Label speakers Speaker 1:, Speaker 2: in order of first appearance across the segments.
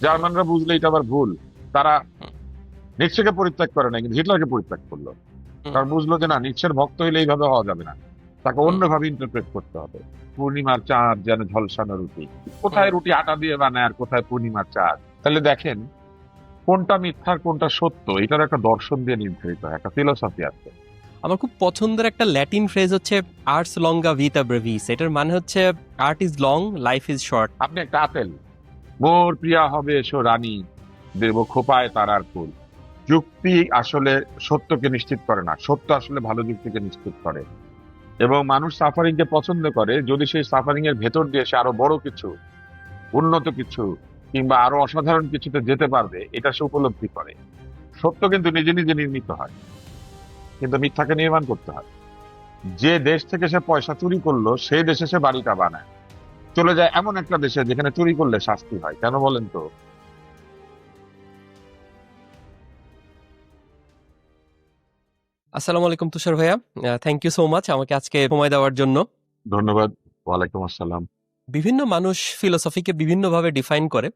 Speaker 1: জার্মানরা বুঝলে এটা আবার ভুল। তারা
Speaker 2: হুম,
Speaker 1: নিৎসেকে পরিত্যাগ করে না, কিন্তু হিটলারকে পরিত্যাগ করলো।
Speaker 2: হুম,
Speaker 1: কারণ বুঝলো যে না, নিৎসের ভক্ত হইলে এইভাবে হওয়া যাবে না, তাকে
Speaker 2: হুম,
Speaker 1: অন্যভাবে ইন্টারপ্রেট করতে হবে। পূর্ণিমার চাঁদ যেন ঝলসানো রুটি,
Speaker 2: হুম।
Speaker 1: কোথায় রুটি আটা দিয়ে বানায় আর কোথায় পূর্ণিমার চাঁদ। তাহলে দেখেন, কোনটা মিথ্যা আর কোনটা সত্য, এটার একটা দর্শন দিয়ে নির্ধারিত হয়, একটা ফিলোসফি আছে।
Speaker 2: আমার খুব পছন্দের একটা ল্যাটিন ফ্রেজ হচ্ছে আর্টস লঙ্গা ভিটা ব্রেভিস। এটার মানে হচ্ছে art is long, life is short.
Speaker 1: আপনি একটা আপেল, মোর প্রিয়া হবে এসো রানী, দেব খোপায় তারার ফুল। যুক্তি আসলে সত্যকে নিশ্চিত করে না, সত্য আসলে ভালো যুক্তিকে নিশ্চিত করে। এবং মানুষ সাফারিং কে পছন্দ করে যদি সেই সাফারিং এর ভেতর দিয়ে সে আরো বড় কিছু, উন্নত কিছু, কিংবা আরো অসাধারণ কিছুতে যেতে পারবে, এটা সে উপলব্ধি করে। সত্য কিন্তু নিজে নিজে নির্মিত হয়, কিন্তু মিথ্যাকে নির্মাণ করতে হয়। যে দেশ থেকে সে পয়সা চুরি করলো সেই দেশে সে বাড়িটা বানায়, চলে যায় এমন একটা দেশে যেখানে চুরি করলে শাস্তি হয়। কেন বলেন তো?
Speaker 2: আসসালামু আলাইকুম তুষার ভাইয়া, থ্যাংক ইউ সো মাচ আমাকে আজকে সময় দেওয়ার জন্য।
Speaker 1: ধন্যবাদ। ওয়ালাইকুম আসসালাম।
Speaker 2: বিভিন্ন মানুষ ফিলোসফিকে বিভিন্নভাবে ডিফাইন করে।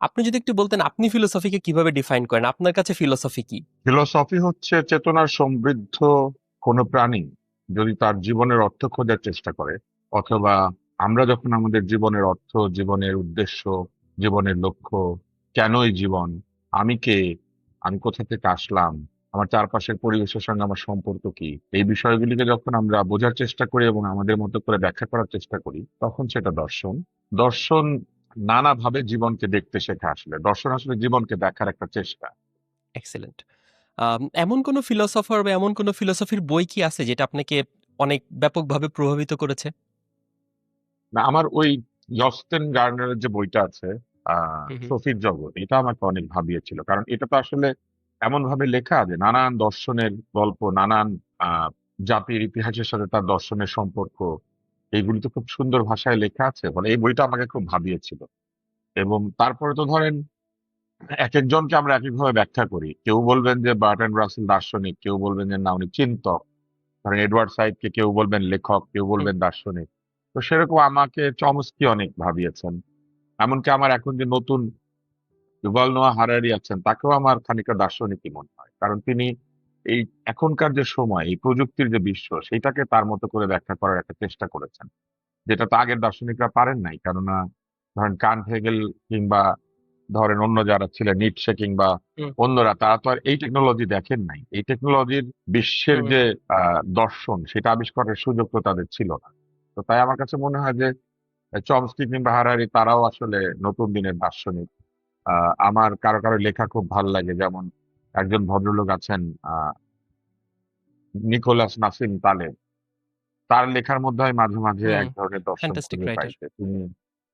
Speaker 2: আপনি যদি একটু বলতেন আপনি ফিলোসফিকে কিভাবে ডিফাইন করেন, আপনার কাছে ফিলোসফি কি?
Speaker 1: ফিলোসফি হচ্ছে চেতনার সমৃদ্ধ কোনো প্রাণী যদি তার জীবনের অর্থ খোঁজার চেষ্টা করে, অথবা আমরা যখন আমাদের জীবনের অর্থ, জীবনের উদ্দেশ্য, জীবনের লক্ষ্য, কেনই জীবন, আমি কে, আমি কোথা থেকে আসলাম, আমার চারপাশের পরিবেশের সঙ্গে আমার সম্পর্ক কি, এই বিষয়গুলিকে যখন আমরা বোঝার চেষ্টা করি এবং আমাদের মতো করে ব্যাখ্যা করার চেষ্টা করি, তখন সেটা দর্শন। দর্শন নানাভাবে জীবনকে দেখতে শেখা। আসলে দর্শন আসলে জীবনকে দেখার একটা চেষ্টা।
Speaker 2: এক্সেলেন্ট। এমন কোনো ফিলোসফার বা এমন কোনো ফিলোসফির বই কি আছে যেটা আপনাকে অনেক ব্যাপকভাবে প্রভাবিত করেছে?
Speaker 1: না, আমার ওই জস্টেন গার্নারের যে বইটা আছে,
Speaker 2: হুম, হুম,
Speaker 1: সফির জগৎ, এটা আমাকে অনেক ভাবিয়েছিল। কারণ এটা তো আসলে এমন ভাবে লেখা যে নানান দর্শনের গল্প, নানান আহ জাতির ইতিহাসের সাথে তার দর্শনের সম্পর্ক, এইগুলি তো খুব সুন্দর ভাষায় লেখা আছে, ফলে এই বইটা আমাকে খুব ভাবিয়েছিল। এবং তারপরে তো ধরেন, এক একজনকে আমরা এক একভাবে ব্যাখ্যা করি। কেউ বলবেন যে বার্ট্রান্ড রাসেল দার্শনিক, কেউ বলবেন যে না উনি চিন্তক। ধরেন এডওয়ার্ড সাইডকে কেউ বলবেন লেখক, কেউ
Speaker 2: হুম।
Speaker 1: বলবেন দার্শনিক। তো সেরকম আমাকে চমস্কি অনেক ভাবিয়েছেন। এমনকি আমার এখন যে নতুন যুভাল নোয়া হারারি আছেন, তাকেও আমার খানিকটা দার্শনিকই মনে হয়। কারণ তিনি এই এখনকার যে সময়, এই প্রযুক্তির যে বিশ্ব, সেটাকে তার মতো করে ব্যাখ্যা করার একটা চেষ্টা করেছেন, যেটা তো আগের দার্শনিকরা পারেন নাই। কেননা ধরেন কান্ট, হেগেল, কিংবা ধরেন অন্য যারা ছিলেন নিটশে কিংবা
Speaker 2: হুম,
Speaker 1: অন্যরা, তারা তো আর এই টেকনোলজি দেখেন নাই। এই টেকনোলজির বিশ্বের
Speaker 2: হুম,
Speaker 1: যে
Speaker 2: হুম।
Speaker 1: দর্শন, সেটা আবিষ্কারের সুযোগ তো তাদের ছিল না। তো তাই আমার কাছে মনে হয় যে চমস্কি কিংবা হারারি তারাও আসলে নতুন দিনের দার্শনিক। আমার কারো কারো লেখা খুব ভালো লাগে, যেমন একজন ভদ্রলোক আছেন, আহ নিকোলাস নাসিম তালেব। তার লেখার মধ্যে আমি মাঝে মাঝে
Speaker 2: হুম,
Speaker 1: এক ধরনের দর্শন
Speaker 2: ফ্যান্টাস্টিক
Speaker 1: খুঁজে পাই,
Speaker 2: রাইটার।
Speaker 1: যে তিনি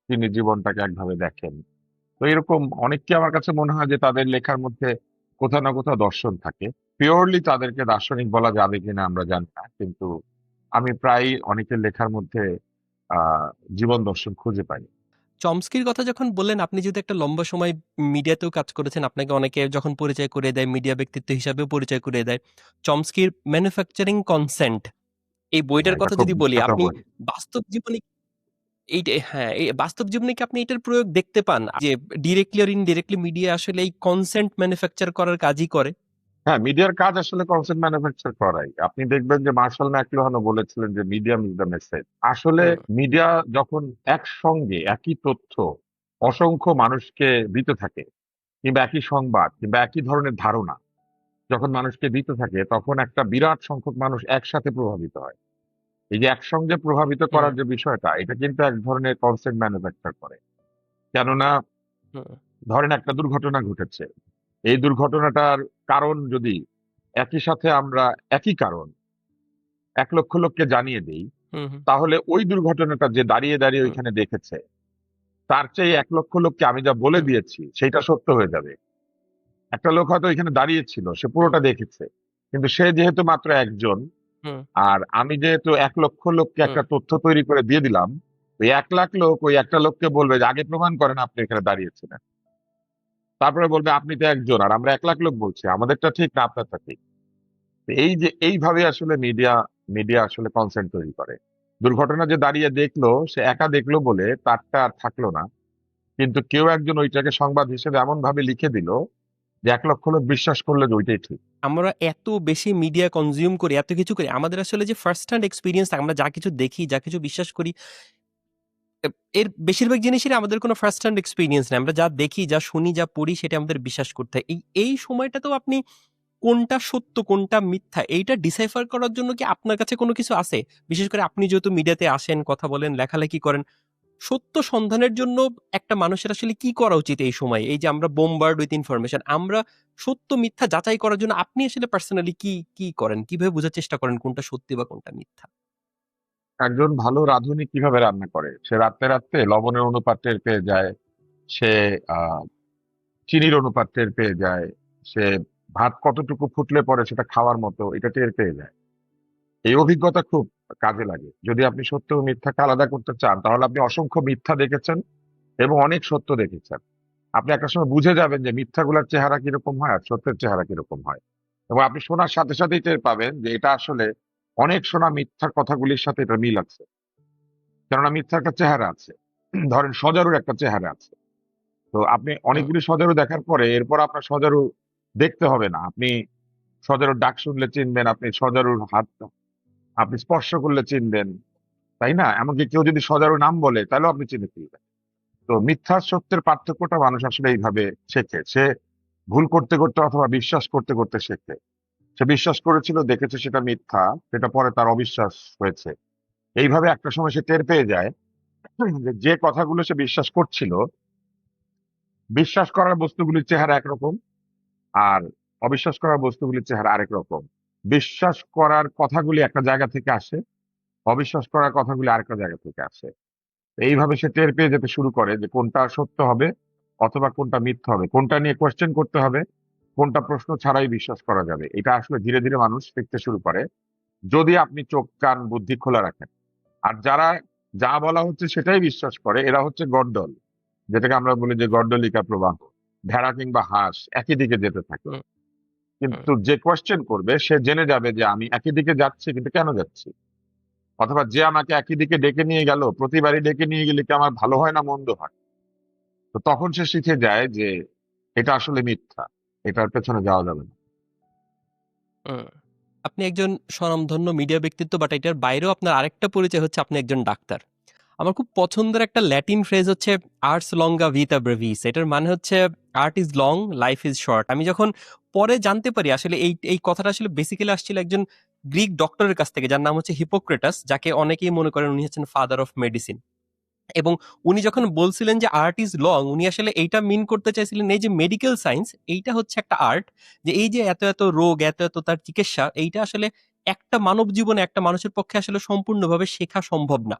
Speaker 1: তিনি জীবনটাকে একভাবে দেখেন। তো এরকম অনেককে আমার কাছে মনে হয় যে তাদের লেখার মধ্যে কোথাও না কোথাও দর্শন থাকে। পিওরলি তাদেরকে দার্শনিক বলা যাবে কিনা আমরা জানি না, কিন্তু আমি প্রায় অনেকের লেখার মধ্যে আহ জীবন দর্শন খুঁজে পাই।
Speaker 2: চমস্কির কথা যখন বললেন, আপনি যেহেতু একটা লম্বা সময় মিডিয়াতেও কাজ করেছেন, আপনাকে অনেকে যখন পরিচয় করে দেয়, মিডিয়া ব্যক্তিত্ব হিসাবেও পরিচয় করে দেয়। চমস্কির ম্যানুফ্যাকচারিং কনসেন্ট এই বইটার
Speaker 1: হ্যাঁ, এটা
Speaker 2: কথা
Speaker 1: খুব
Speaker 2: যদি বলি,
Speaker 1: বিখ্যাত
Speaker 2: আপনি
Speaker 1: বই।
Speaker 2: বাস্তব জীবনে হ্যাঁ, এই বাস্তব জীবনে কি আপনি এটার প্রয়োগ দেখতে পান? যে ডিরেক্টলি আর ইনডিরেক্টলি মিডিয়া আসলে এই কনসেন্ট ম্যানুফ্যাকচার করার কাজই করে?
Speaker 1: হ্যাঁ, মিডিয়ার কাজ আসলে কনসেন্ট ম্যানুফ্যাকচার করাই। আপনি দেখবেন যে মার্শাল ম্যাকলুহানও বলেছিলেন যে মিডিয়াম ইজ দ্য মেসেজ। আসলে
Speaker 2: হুম,
Speaker 1: মিডিয়া যখন একসঙ্গে একই তথ্য অসংখ্য মানুষকে দিতে থাকে, কিংবা একই সংবাদ কিংবা একই ধরনের ধারণা যখন মানুষকে দিতে থাকে, তখন একটা বিরাট সংখ্যক মানুষ একসাথে প্রভাবিত হয়। এই যে একসঙ্গে প্রভাবিত
Speaker 2: হুম,
Speaker 1: করার যে বিষয়টা, এটা কিন্তু এক ধরনের কনসেন্ট ম্যানুফ্যাকচার করে। কেননা
Speaker 2: হুম,
Speaker 1: ধরেন একটা দুর্ঘটনা ঘটেছে, এই দুর্ঘটনাটার কারণ যদি একই সাথে আমরা একই কারণ ১,০০,০০০ লোককে জানিয়ে দেই,
Speaker 2: হুম, হুম,
Speaker 1: তাহলে ওই দুর্ঘটনাটা যে দাঁড়িয়ে দাঁড়িয়ে
Speaker 2: হুম,
Speaker 1: ওইখানে দেখেছে, তার চেয়ে ১,০০,০০০ লোককে আমি যা বলে
Speaker 2: হুম,
Speaker 1: দিয়েছি সেটা সত্য হয়ে যাবে। একটা লোক হয়তো এখানে দাঁড়িয়ে ছিল, সে
Speaker 2: হুম,
Speaker 1: পুরোটা দেখেছে, কিন্তু সে যেহেতু মাত্র একজন,
Speaker 2: হুম,
Speaker 1: আর আমি যেহেতু ১,০০,০০০ লোককে
Speaker 2: হুম,
Speaker 1: একটা তথ্য তৈরি করে দিয়ে দিলাম, ওই ১,০০,০০০ লোক ওই একটা লোককে বলবে যে আগে প্রমাণ করেন আপনি এখানে দাঁড়িয়েছিলেন। তারপরে বলবে আপনি তো একজন, আর আমরা ১,০০,০০০ লোক বলছি আমাদেরটা ঠিক না আপনারটা ঠিক। তো এই যে এইভাবে আসলে মিডিয়া মিডিয়া আসলে কনসেন্ট তৈরি করে। দুর্ঘটনা যে দাঁড়িয়ে দেখলো, সে একা দেখলো বলে তারটা আর থাকলো না, কিন্তু কেউ একজন ওইটাকে সংবাদ হিসেবে এমন ভাবে লিখে দিল যে 1 লক্ষ লোক বিশ্বাস করলো যে ওইটাই ঠিক।
Speaker 2: আমরা এত বেশি মিডিয়া কনজিউম করি, এত কিছু করি, আমাদের আসলে যে ফার্স্ট হ্যান্ড এক্সপিরিয়েন্স, আমরা যা কিছু দেখি, যা কিছু বিশ্বাস করি, এর বেশিরভাগ জিনিসেরই আমাদের কোনো ফার্স্ট হ্যান্ড এক্সপিরিয়েন্স নেই। আমরা যা দেখি, যা শুনি, যা পড়ি, সেটা আমাদের বিশ্বাস করতে হয়। এই সময়টাতেও আপনি কোনটা সত্য, কোনটা মিথ্যা, এইটা ডিসাইফার করার জন্য কি আপনার কাছে কোনো কিছু আছে? বিশেষ করে আপনি যেহেতু মিডিয়াতে আসেন, কথা বলেন, লেখালেখি করেন, সত্য সন্ধানের জন্য একটা মানুষের আসলে কি করা উচিত এই সময়? এই যে আমরা বোমবার্ড উইথ ইনফরমেশন, আমরা সত্য মিথ্যা যাচাই করার জন্য আপনি আসলে পার্সোনালি কি করেন? কিভাবে বোঝার চেষ্টা করেন কোনটা সত্যি বা কোনটা মিথ্যা?
Speaker 1: একজন ভালো রাঁধুনি কিভাবে রান্না করে? সে রাত্রে রাত্রে লবণের অনুপাত টের পেয়ে যায়, সে আহ চিনির অনুপাত টের পেয়ে যায়, সে ভাত কতটুকু ফুটলে পরে সেটা খাওয়ার মতো এটা টের পেয়ে যায়। এই অভিজ্ঞতা খুব কাজে লাগে। যদি আপনি সত্য ও মিথ্যাকে আলাদা করতে চান, তাহলে আপনি অসংখ্য মিথ্যা দেখেছেন এবং অনেক সত্য দেখেছেন। আপনি একটা সময় বুঝে যাবেন যে মিথ্যাগুলোর চেহারা কিরকম হয় আর সত্যের চেহারা কিরকম হয়। এবং আপনি শোনার সাথে সাথেই টের পাবেন যে এটা আসলে অনেক শোনা মিথ্যা কথাগুলির সাথে এটা মিল আছে। কেননা মিথ্যার একটা চেহারা আছে। ধরেন সজারুর একটা চেহারা আছে। তো আপনি
Speaker 2: হুম,
Speaker 1: অনেকগুলি সজারু দেখার পরে এরপর আপনার সজারু দেখতে হবে না। আপনি সজারুর ডাক শুনলে চিনবেন, আপনি সজারুর হাত আপনি স্পর্শ করলে চিনবেন, তাই না? এমনকি কেউ যদি সজারুর নাম বলে তাহলেও আপনি চিনে ফেলবেন। তো মিথ্যা আর সত্যের পার্থক্যটা মানুষ আসলে এইভাবে শেখে। সে ভুল করতে করতে অথবা বিশ্বাস করতে করতে শেখে। সে বিশ্বাস করেছিল, দেখেছে সেটা মিথ্যা, সেটা পরে তার অবিশ্বাস হয়েছে। এইভাবে একটা সময় সে টের পেয়ে যায় যে যে কথাগুলো সে বিশ্বাস করছিল, বিশ্বাস করার বস্তুগুলির চেহারা একরকম আর অবিশ্বাস করার বস্তুগুলির চেহারা আরেক রকম। বিশ্বাস করার কথাগুলি একটা জায়গা থেকে আসে, অবিশ্বাস করার কথাগুলি আরেকটা জায়গা থেকে আসে। এইভাবে সে টের পেয়ে যেতে শুরু করে যে কোনটা সত্য হবে অথবা কোনটা মিথ্যা হবে, কোনটা নিয়ে কোয়েশ্চেন করতে হবে, কোনটা প্রশ্ন ছাড়াই বিশ্বাস করা যাবে। এটা আসলে ধীরে ধীরে মানুষ শিখতে শুরু করে যদি আপনি চোখ কান বুদ্ধি খোলা রাখেন। আর যারা যা বলা হচ্ছে সেটাই বিশ্বাস করে, এরা হচ্ছে গড্ডল, যেটাকে আমরা বলি যে গড্ডলিকা প্রবাহ। ভেড়া কিংবা হাঁস একই দিকে যেতে থাকে,
Speaker 2: হুম, হুম।
Speaker 1: কিন্তু যে কোয়েশ্চেন করবে সে জেনে যাবে যে আমি একই দিকে যাচ্ছি, কিন্তু কেন যাচ্ছি? অথবা যে আমাকে একই দিকে ডেকে নিয়ে গেল, প্রতিবারই ডেকে নিয়ে গেলে কি আমার ভালো হয় না মন্দ হয়? তো তখন সে শিখে যায় যে এটা আসলে মিথ্যা, এটার পেছনে যাওয়া যাবে না।
Speaker 2: হুম। আপনি একজন স্বনামধন্য মিডিয়া ব্যক্তিত্ব, বাট এটার বাইরেও আপনার আরেকটা পরিচয় হচ্ছে আপনি একজন ডাক্তার। আমার খুব পছন্দের একটা ল্যাটিন ফ্রেজ হচ্ছে আর্স লঙ্গা ভিটা ব্রেভিস। এটার মানে হচ্ছে art is long, life is short. আমি যখন পরে জানতে পারি আসলে এই কথাটা আসলে বেসিক্যালি আসছিল একজন গ্রিক ডক্টরের কাছ থেকে, যার নাম হচ্ছে হিপোক্রেটাস, যাকে অনেকেই মনে করেন উনি হচ্ছেন ফাদার অফ মেডিসিন। এবং উনি যখন বলছিলেন যে আর্ট ইজ লং, উনি আসলে এইটা মিন করতে চাইছিলেন এই যে মেডিকেল সায়েন্স এইটা হচ্ছে একটা আর্ট, যে এই যে এত এত রোগ, এত এত তার চিকিৎসা, এইটা আসলে একটা মানব জীবনে একটা মানুষের পক্ষে আসলে সম্পূর্ণভাবে শেখা সম্ভব না।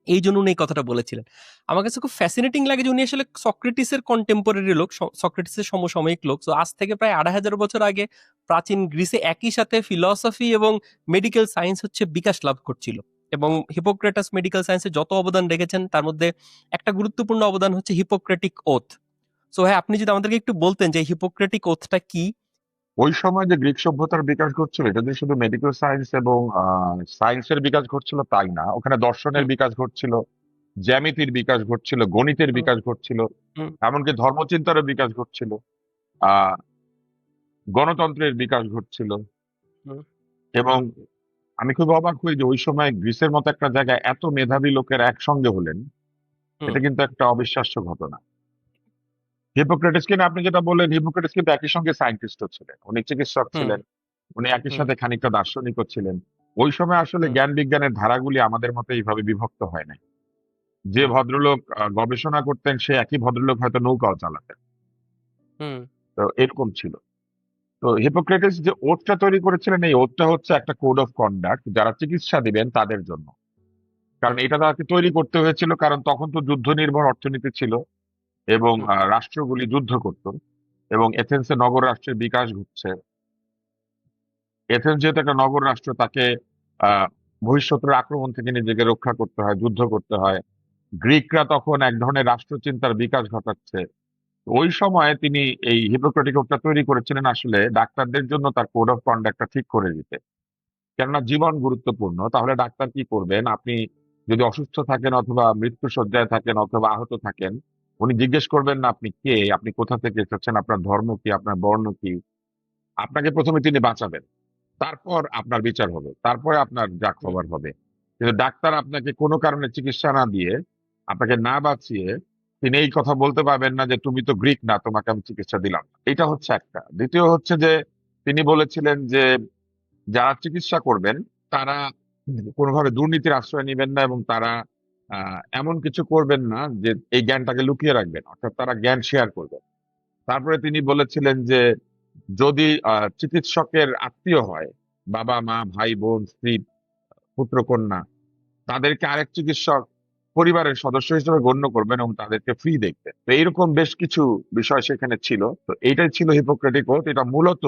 Speaker 2: এই জন্য উনি এই কথাটা বলেছিলেন। আমার কাছে খুব ফ্যাসিনেটিং লাগে যে উনি আসলে সক্রেটিসের কন্টেম্পোরারি লোক, সক্রেটিসের সমসাময়িক লোক। তো আজ থেকে প্রায় ২,৫০০ বছর আগে প্রাচীন গ্রিসে একই সাথে ফিলসফি এবং মেডিকেল সায়েন্স হচ্ছে বিকাশ লাভ করছিল। এবং হিপোক্রেটাস মেডিকেল সায়েন্সে যত অবদান রেখেছেন তার মধ্যে একটা গুরুত্বপূর্ণ অবদান হচ্ছে হিপোক্রেটিক ওথ। সো হ্যাঁ, আপনি যদি আমাদেরকে একটু বলতেন যে হিপোক্রেটিক ওথটা কি?
Speaker 1: ওই সময় যে গ্রিক সভ্যতার বিকাশ ঘটছিল, এটা যে শুধু মেডিকেল সায়েন্স এবং সায়েন্সের বিকাশ ঘটছিল তাই না, ওখানে দর্শনের
Speaker 2: হুম,
Speaker 1: বিকাশ ঘটছিল, জ্যামিতির বিকাশ ঘটছিল, গণিতের
Speaker 2: হুম,
Speaker 1: বিকাশ ঘটছিল,
Speaker 2: হুম,
Speaker 1: এমনকি ধর্মচিন্তারও বিকাশ ঘটছিল, আহ গণতন্ত্রের বিকাশ ঘটছিল।
Speaker 2: হুম,
Speaker 1: এবং আমি খুব অবাক হই যে ওই সময় গ্রিসের মতো একটা জায়গায় এত মেধাবী লোকের একসঙ্গে হলেন।
Speaker 2: হুম,
Speaker 1: এটা কিন্তু একটা অবিশ্বাস্য ঘটনা। হিপোক্রেটিসকে নিয়ে আপনি যেটা বললেন, হিপোক্রেটিস কিন্তু একই সঙ্গে সায়েন্টিস্টও ছিলেন, উনি চিকিৎসক
Speaker 2: হুম,
Speaker 1: ছিলেন, উনি একই
Speaker 2: হুম,
Speaker 1: সাথে খানিকটা দার্শনিকও ছিলেন। ওই সময় আসলে
Speaker 2: হুম,
Speaker 1: জ্ঞান বিজ্ঞানের ধারাগুলি আমাদের মতো এইভাবে বিভক্ত হয় নাই। যে
Speaker 2: হুম,
Speaker 1: ভদ্রলোক গবেষণা করতেন সে একই ভদ্রলোক হয়তো নৌকাও চালাতেন।
Speaker 2: হুম,
Speaker 1: তো এরকম ছিল। তো হিপোক্রেটিস যে ওথটা তৈরি করেছিলেন, এই ওথটা হচ্ছে একটা কোড অফ কন্ডাক্ট যারা চিকিৎসা দিবেন তাদের জন্য। কারণ
Speaker 2: হুম,
Speaker 1: এটা তাকে তৈরি করতে হয়েছিল, কারণ তখন তো যুদ্ধ নির্ভর অর্থনীতি ছিল এবং
Speaker 2: হুম,
Speaker 1: রাষ্ট্রগুলি যুদ্ধ করত এবং এথেন্সে নগর রাষ্ট্রের বিকাশ ঘটছে। এথেন্স যেহেতু একটা নগর রাষ্ট্র, তাকে আহ বহিঃশত্রুর আক্রমণ থেকে নিজেকে রক্ষা করতে হয়, যুদ্ধ করতে হয়। গ্রিকরা তখন এক ধরনের রাষ্ট্রচিন্তার বিকাশ ঘটাচ্ছে। ওই সময়ে তিনি এই হিপোক্রেটিক ওথটা তৈরি করেছিলেন আসলে ডাক্তারদের জন্য তার কোড অফ কন্ডাক্টটা ঠিক করে দিতে। কেননা জীবন গুরুত্বপূর্ণ, তাহলে ডাক্তার কি করবেন? আপনি যদি অসুস্থ থাকেন অথবা মৃত্যু শয্যায় থাকেন অথবা আহত থাকেন, উনি জিজ্ঞেস করবেন না আপনি কে, আপনি কোথা থেকে এসেছেন, আপনার ধর্ম কি, আপনার বর্ণ কি। আপনাকে প্রথমে তিনি বাঁচাবেন, তারপর আপনার বিচার হবে, তারপরে আপনার যা
Speaker 2: হুম,
Speaker 1: খবর হবে। কিন্তু ডাক্তার আপনাকে কোনো কারণে চিকিৎসা না দিয়ে, আপনাকে না বাঁচিয়ে তিনি এই কথা বলতে পারবেন না যে তুমি তো গ্রিক না, তোমাকে আমি চিকিৎসা দিলাম না। এটা হচ্ছে একটা। দ্বিতীয় হচ্ছে যে তিনি বলেছিলেন যে যারা চিকিৎসা করবেন তারা কোনোভাবে দুর্নীতির আশ্রয় নেবেন না, এবং তারা এমন কিছু করবেন না যে এই জ্ঞানটাকে লুকিয়ে রাখবেন, অর্থাৎ তারা জ্ঞান শেয়ার করবেন। তারপরে তিনি বলেছিলেন যে যদি চিকিৎসকের আত্মীয় হয়, বাবা মা ভাই বোন স্ত্রী পুত্র কন্যা, তাদেরকে আরেক চিকিৎসক পরিবারের সদস্য হিসেবে গণ্য করবেন এবং তাদেরকে ফ্রি দেখবেন। তো এইরকম বেশ কিছু বিষয় সেখানে ছিল। তো এইটাই ছিল হিপোক্রেটিক ওথ। এটা মূলত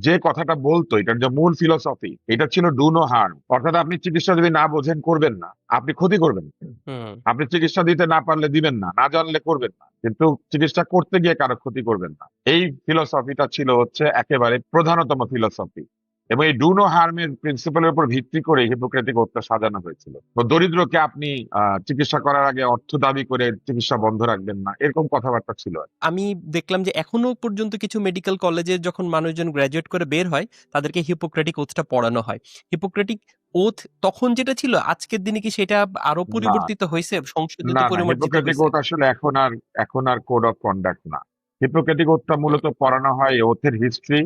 Speaker 1: যে কথাটা বলতো, এটার যে মূল ফিলোসফি, এটা ছিল ডু নো হার্ম, অর্থাৎ আপনি চিকিৎসা যদি না বোঝেন করবেন না, আপনি ক্ষতি করবেন না।
Speaker 2: হুম,
Speaker 1: আপনি চিকিৎসা দিতে না পারলে দিবেন না, না জানলে করবেন না, কিন্তু চিকিৎসা করতে গিয়ে কারো ক্ষতি করবেন না। এই ফিলোসফিটা ছিল হচ্ছে একেবারে প্রধানতম ফিলোসফি। এবং এই ডু নো হার্মের প্রিন্সিপালের উপর ভিত্তি করে হিপোক্রেটিক ওথটা সাজানো হয়েছিল। তো দরিদ্রকে আপনি চিকিৎসা করার আগে অর্থ দাবি করে চিকিৎসা বন্ধ রাখবেন না, এরকম কথাবার্তা ছিল আর কি।
Speaker 2: আমি দেখলাম যে এখনো পর্যন্ত কিছু মেডিকেল কলেজে যখন মানুষজন গ্র্যাজুয়েট করে বের হয় তাদেরকে হিপোক্রেটিক ওথটা পড়ানো হয়। হিপোক্রেটিক ওথ তখন যেটা ছিল আজকের দিনে কি সেটা আরো
Speaker 1: না,
Speaker 2: পরিবর্তিত হয়েছে, সংশোধিত
Speaker 1: না, না,
Speaker 2: পরিমার্জিত
Speaker 1: হিপোক্রেটিক
Speaker 2: হয়েছে?
Speaker 1: ওথ আসলে এখন আর কোড অফ কন্ডাক্ট না। হিপোক্রেটিক ওথটা
Speaker 2: হুম,
Speaker 1: মূলত পড়ানো হয় এই ওথের হিস্ট্রি,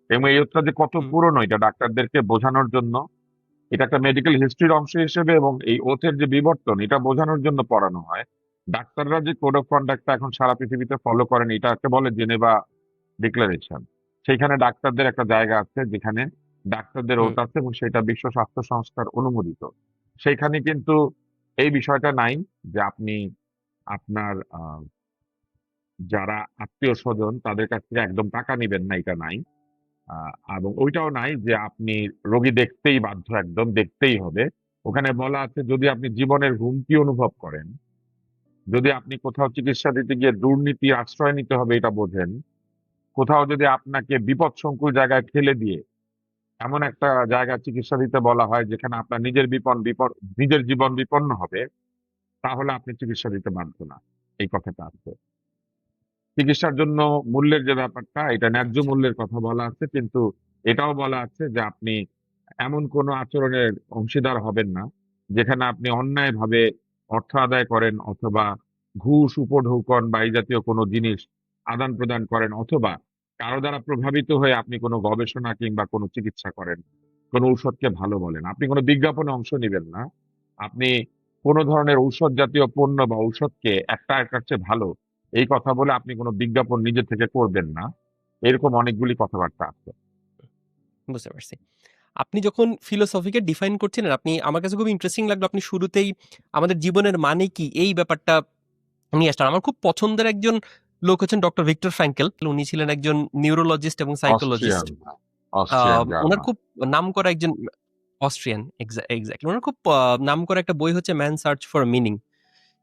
Speaker 1: এবং এই ওথটা যে কত
Speaker 2: হুম,
Speaker 1: পুরনো এটা ডাক্তারদেরকে বোঝানোর জন্য। এটা একটা মেডিকেল হিস্ট্রির অংশ হিসেবে, এবং এই ওথের যে বিবর্তন এটা বোঝানোর জন্য পড়ানো হয়। ডাক্তাররা যে কোড অফ কন্ডাক্টটা এখন সারা পৃথিবীতে ফলো করেন, এটাকে বলে জেনেভা ডিক্লারেশন। সেইখানে ডাক্তারদের একটা জায়গা আছে যেখানে ডাক্তারদের
Speaker 2: হুম,
Speaker 1: ওথ আছে, এবং সেটা বিশ্ব স্বাস্থ্য সংস্থার অনুমোদিত। সেইখানে কিন্তু এই বিষয়টা নাই যে আপনি আপনার যারা আত্মীয় স্বজন তাদের কাছ থেকে একদম টাকা নিবেন না, এটা নাই। এবং ওইটাও নাই যে আপনি রোগী দেখতেই বাধ্য, একদম দেখতেই হবে। ওখানে বলা আছে যদি আপনি জীবনের হুমকি অনুভব করেন, যদি আপনি কোথাও চিকিৎসা দিতে গিয়ে দুর্নীতির আশ্রয় নিতে হবে এটা বোঝেন, কোথাও যদি আপনাকে বিপদসংকুল জায়গায় ঠেলে দিয়ে এমন একটা জায়গায় চিকিৎসা দিতে বলা হয় যেখানে আপনার নিজের জীবন বিপন্ন হবে, তাহলে আপনি চিকিৎসা দিতে বাধ্য না। এই কথাটা আছে। চিকিৎসার জন্য মূল্যের যে ব্যাপারটা, এটা ন্যায্য
Speaker 2: আচ্ছা,
Speaker 1: মূল্যের কথা বলা আছে, কিন্তু এটাও বলা আছে যে আপনি এমন কোনো আচরণের অংশীদার হবেন না যেখানে আপনি অন্যায়ভাবে অর্থ আদায় করেন, অথবা ঘুষ উপঢৌকন বা এই জাতীয় কোনো জিনিস আদান প্রদান করেন, অথবা কারো দ্বারা প্রভাবিত হয়ে আপনি কোনো গবেষণা কিংবা কোনো চিকিৎসা করেন, কোনো ঔষধকে ভালো বলেন। আপনি কোনো বিজ্ঞাপনে অংশ নেবেন না। আপনি কোনো ধরনের ঔষধ জাতীয় পণ্য বা ঔষধকে একটা একটার চেয়ে ভালো এই কথা বলে আপনি কোনো বিজ্ঞাপন নিজে থেকে করবেন না। এরকম অনেকগুলি কথাবার্তা আছে।
Speaker 2: বুঝতে পারছি। আপনি যখন ফিলোসফিকে ডিফাইন করছিলেন, আপনি আমার কাছে খুব ইন্টারেস্টিং লাগলো। আপনি শুরুতেই আমাদের জীবনের মানে কি এই ব্যাপারটা নিয়ে আসলেন। আমার খুব পছন্দের একজন লোক হচ্ছেন ডক্টর ভিক্টর ফ্র্যাঙ্কেল। উনি ছিলেন একজন নিউরোলজিস্ট এবং সাইকোলজিস্ট।
Speaker 1: অস্ট্রিয়ান, অস্ট্রিয়ান
Speaker 2: উনার
Speaker 1: জার্মান।
Speaker 2: খুব নামকরা একজন অস্ট্রিয়ান, এক্স্যাক্টলি। উনার খুব নামকরা একটা বই হচ্ছে ম্যান সার্চ ফর মিনিং,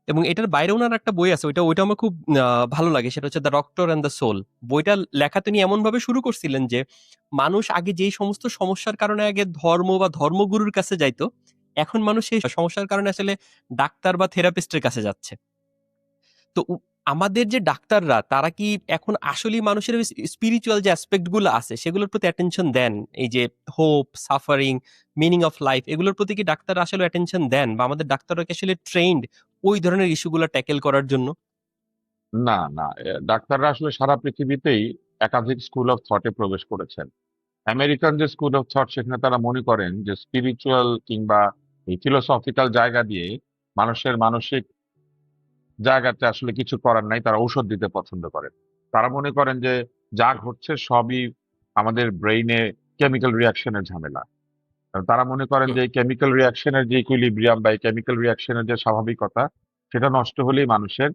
Speaker 2: এবং এটার বাইরে উনার একটা বই আছে, ওইটা আমার খুব ভালো লাগে। সেটা হচ্ছে the doctor and the soul. বইটা লেখা তিনি এমন ভাবে শুরু করছিলেন যে মানুষ আগে যেই সমস্ত সমস্যার কারণে আগে ধর্ম বা ধর্মগুরুর কাছে যাইতো, এখন মানুষ সেই সমস্যার কারণে আসলে ডাক্তার বা থেরাপিস্টের কাছে যাচ্ছে। তো আমাদের যে ডাক্তাররা তারা কি এখন আসলেই মানুষের স্পিরিচুয়াল যে অ্যাসপেক্ট গুলো আছে সেগুলোর প্রতি অ্যাটেনশন দেন? এই যে hope, suffering, meaning of life, এগুলোর প্রতি কি ডাক্তাররা আসলে অ্যাটেনশন দেন, বা আমাদের ডাক্তাররা কি আসলে ট্রেন্ড ওই ধরনের ইস্যুগুলো ট্যাকেল করার জন্য?
Speaker 1: না, না, ডাক্তাররা আসলে সারা পৃথিবীতেই একাধিক স্কুল অফ থটে প্রবেশ করেছেন। আমেরিকান যে স্কুল অফ থট, সেখানে তারা মনে করেন যে স্পিরিচুয়াল কিংবা এই ফিলোসফিক্যাল জায়গা দিয়ে মানুষের মানসিক জায়গাতে আসলে কিছু করার নাই, তারা ঔষধ দিতে পছন্দ করেন। তারা মনে করেন যে যা ঘটছে সবই আমাদের ব্রেইনে কেমিক্যাল রিয়াকশনের ঝামেলা। কারণ তারা মনে করেন
Speaker 2: হুম,
Speaker 1: যে কেমিক্যাল রিয়াকশনের যে ইকুইলিব্রিয়াম বা কেমিক্যাল রিয়াকশনের যে স্বাভাবিকতা, সেটা নষ্ট হলেই মানুষের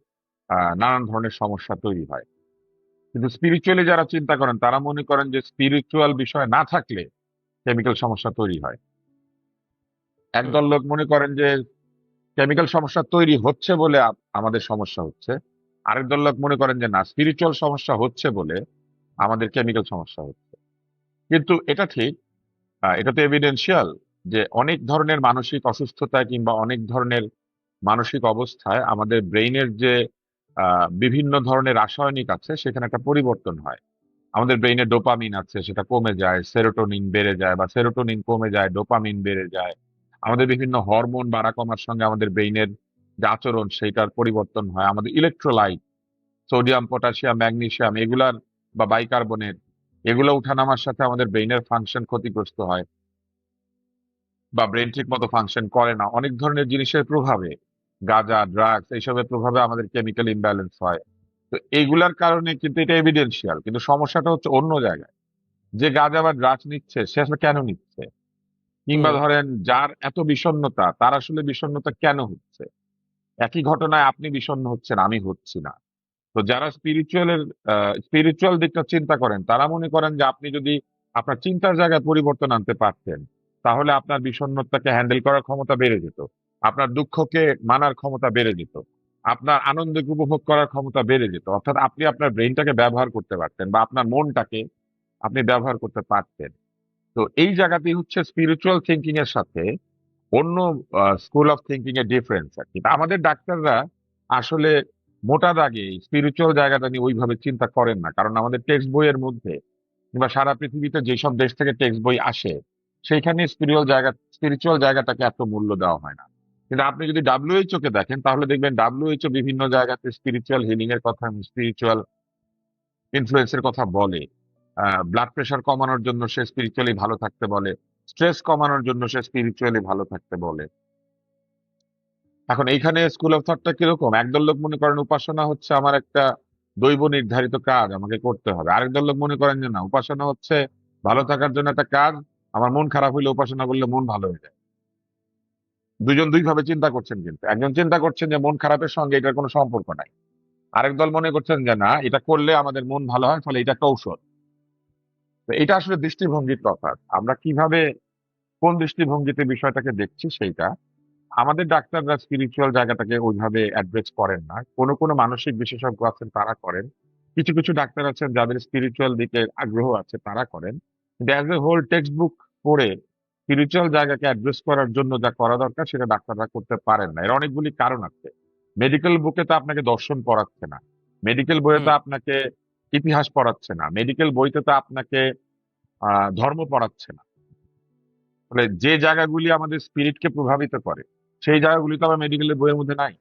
Speaker 1: নানান ধরনের সমস্যা তৈরি হয়। কিন্তু স্পিরিচুয়ালি যারা চিন্তা করেন তারা মনে করেন যে স্পিরিচুয়াল বিষয় না থাকলে কেমিক্যাল সমস্যা তৈরি হয়।
Speaker 2: হুম,
Speaker 1: একদল লোক মনে করেন যে কেমিক্যাল সমস্যা তৈরি হচ্ছে বলে আমাদের সমস্যা হচ্ছে। আরেক দল লোক মনে করেন যে না, স্পিরিচুয়াল সমস্যা হচ্ছে বলে আমাদের কেমিক্যাল সমস্যা হচ্ছে। কিন্তু এটা ঠিক, এটা তো এভিডেন্সিয়াল যে অনেক ধরনের মানসিক অসুস্থতা কিংবা অনেক ধরনের মানসিক অবস্থায় আমাদের ব্রেইনের যে বিভিন্ন ধরনের রাসায়নিক আছে, সেখানে একটা পরিবর্তন হয়। আমাদের ব্রেইনে ডোপামিন আছে, সেটা কমে যায়, সেরোটোনিন বেড়ে যায়, বা সেরোটোনিন কমে যায়, ডোপামিন বেড়ে যায়। আমাদের বিভিন্ন হরমোন বাড়া কমার সঙ্গে আমাদের ব্রেইনের যে আচরণ সেইটার পরিবর্তন হয়। আমাদের ইলেকট্রোলাইট, সোডিয়াম, পটাশিয়াম, ম্যাগনেসিয়াম এগুলার বা বাইকার্বনেট, এগুলো উঠানামার সাথে আমাদের ব্রেইনের ফাংশন ক্ষতিগ্রস্ত হয়, বা ব্রেন ঠিক মতো ফাংশন করে না। অনেক ধরনের জিনিসের প্রভাবে, গাঁজা, ড্রাগস এইসবের প্রভাবে আমাদের কেমিক্যাল ইমব্যালেন্স হয়। তো এইগুলার কারণে কিন্তু এটা এভিডেন্সিয়াল, কিন্তু সমস্যাটা হচ্ছে অন্য জায়গায়। যে গাঁজা বা ড্রাগস নিচ্ছে সে আসলে কেন নিচ্ছে, কিংবা
Speaker 2: হুম
Speaker 1: ধরেন যার এত বিষণ্ণতা তার আসলে বিষণ্ণতা কেন হচ্ছে। একই ঘটনায় আপনি বিষণ্ণ হচ্ছেন, আমি হচ্ছি না। তো যারা স্পিরিচুয়াল দিকটা চিন্তা করেন তারা মনে করেন যে আপনি যদি আপনার চিন্তার জায়গায় পরিবর্তন আনতে পারতেন, তাহলে আপনার বিষণ্ণতাকে হ্যান্ডেল করার ক্ষমতা বেড়ে যেত, আপনার দুঃখকে মানার ক্ষমতা বেড়ে যেত, আপনার আনন্দকে উপভোগ করার ক্ষমতা বেড়ে যেত। অর্থাৎ আপনি আপনার ব্রেইনটাকে ব্যবহার করতে পারতেন, বা আপনার মনটাকে আপনি ব্যবহার করতে পারতেন। তো এই জায়গাতেই হচ্ছে স্পিরিচুয়াল থিঙ্কিং এর সাথে অন্য স্কুল অফ থিঙ্কিং এর ডিফারেন্স আর কি। তা আমাদের ডাক্তাররা আসলে মোটা দাগে স্পিরিচুয়াল জায়গাটা নিয়ে ওইভাবে চিন্তা করেন না, কারণ আমাদের টেক্সট বইয়ের মধ্যে কিংবা সারা পৃথিবীতে যেসব দেশ থেকে টেক্সট বই আসে সেইখানে স্পিরিচুয়াল জায়গাটাকে এত মূল্য দেওয়া হয় না। কিন্তু আপনি যদি ডাব্লিউএইচও কে দেখেন তাহলে দেখবেন ডাব্লিউএইচও বিভিন্ন জায়গাতে স্পিরিচুয়াল হিলিং এর কথা, স্পিরিচুয়াল ইনফ্লুয়েন্সের কথা বলে। ব্লাড প্রেশার কমানোর জন্য সে স্পিরিচুয়ালি ভালো থাকতে বলে, স্ট্রেস কমানোর জন্য সে স্পিরিচুয়ালি ভালো থাকতে বলে। এখন এইখানে স্কুল অফ থটটা কিরকম, একদল লোক মনে করেন উপাসনা হচ্ছে আমার একটা দৈব নির্ধারিত কাজ, আমাকে করতে হবে। আরেক দল লোক মনে করেন যে না, উপাসনা হচ্ছে ভালো থাকার জন্য একটা কাজ, আমার মন খারাপ হইলে উপাসনা করলে মন ভালো হয়ে যায়। দুইজন দুই ভাবে চিন্তা করছেন, কিন্তু একজন চিন্তা করছেন যে মন খারাপের সঙ্গে এটার কোনো সম্পর্ক নাই, আরেক দল মনে করছেন যে না, এটা করলে আমাদের মন ভালো হয়, ফলে এটা একটা ঔষধ। তো এটা আসলে দৃষ্টিভঙ্গির তফাৎ, আমরা কিভাবে কোন দৃষ্টিভঙ্গিতে বিষয়টাকে দেখছি সেইটা। আমাদের ডাক্তাররা স্পিরিচুয়াল জায়গাটাকে ওইভাবে অ্যাড্রেস করেন না, কোনো কোনো মানসিক বিশেষজ্ঞ আছেন তারা করেন, কিছু কিছু ডাক্তার আছেন যাদের স্পিরিচুয়াল দিকে আগ্রহ আছে তারা করেন। কিন্তু as a whole text book পড়ে স্পিরিচুয়াল জায়গাকে অ্যাড্রেস করার জন্য যা করা দরকার সেটা ডাক্তাররা করতে পারেন না। এর অনেকগুলি কারণ আছে। মেডিকেল বুকে তো আপনাকে দর্শন পড়াচ্ছে না, মেডিকেল বইয়ে
Speaker 2: হুম
Speaker 1: তো আপনাকে ইতিহাস পড়াচ্ছে না, মেডিকেল বইতে তো আপনাকে ধর্ম পড়াচ্ছে না। ফলে যে জায়গাগুলি আমাদের স্পিরিটকে প্রভাবিত করে সেই জায়গাগুলি তো আবার মেডিকেলের বইয়ের মধ্যে নাই।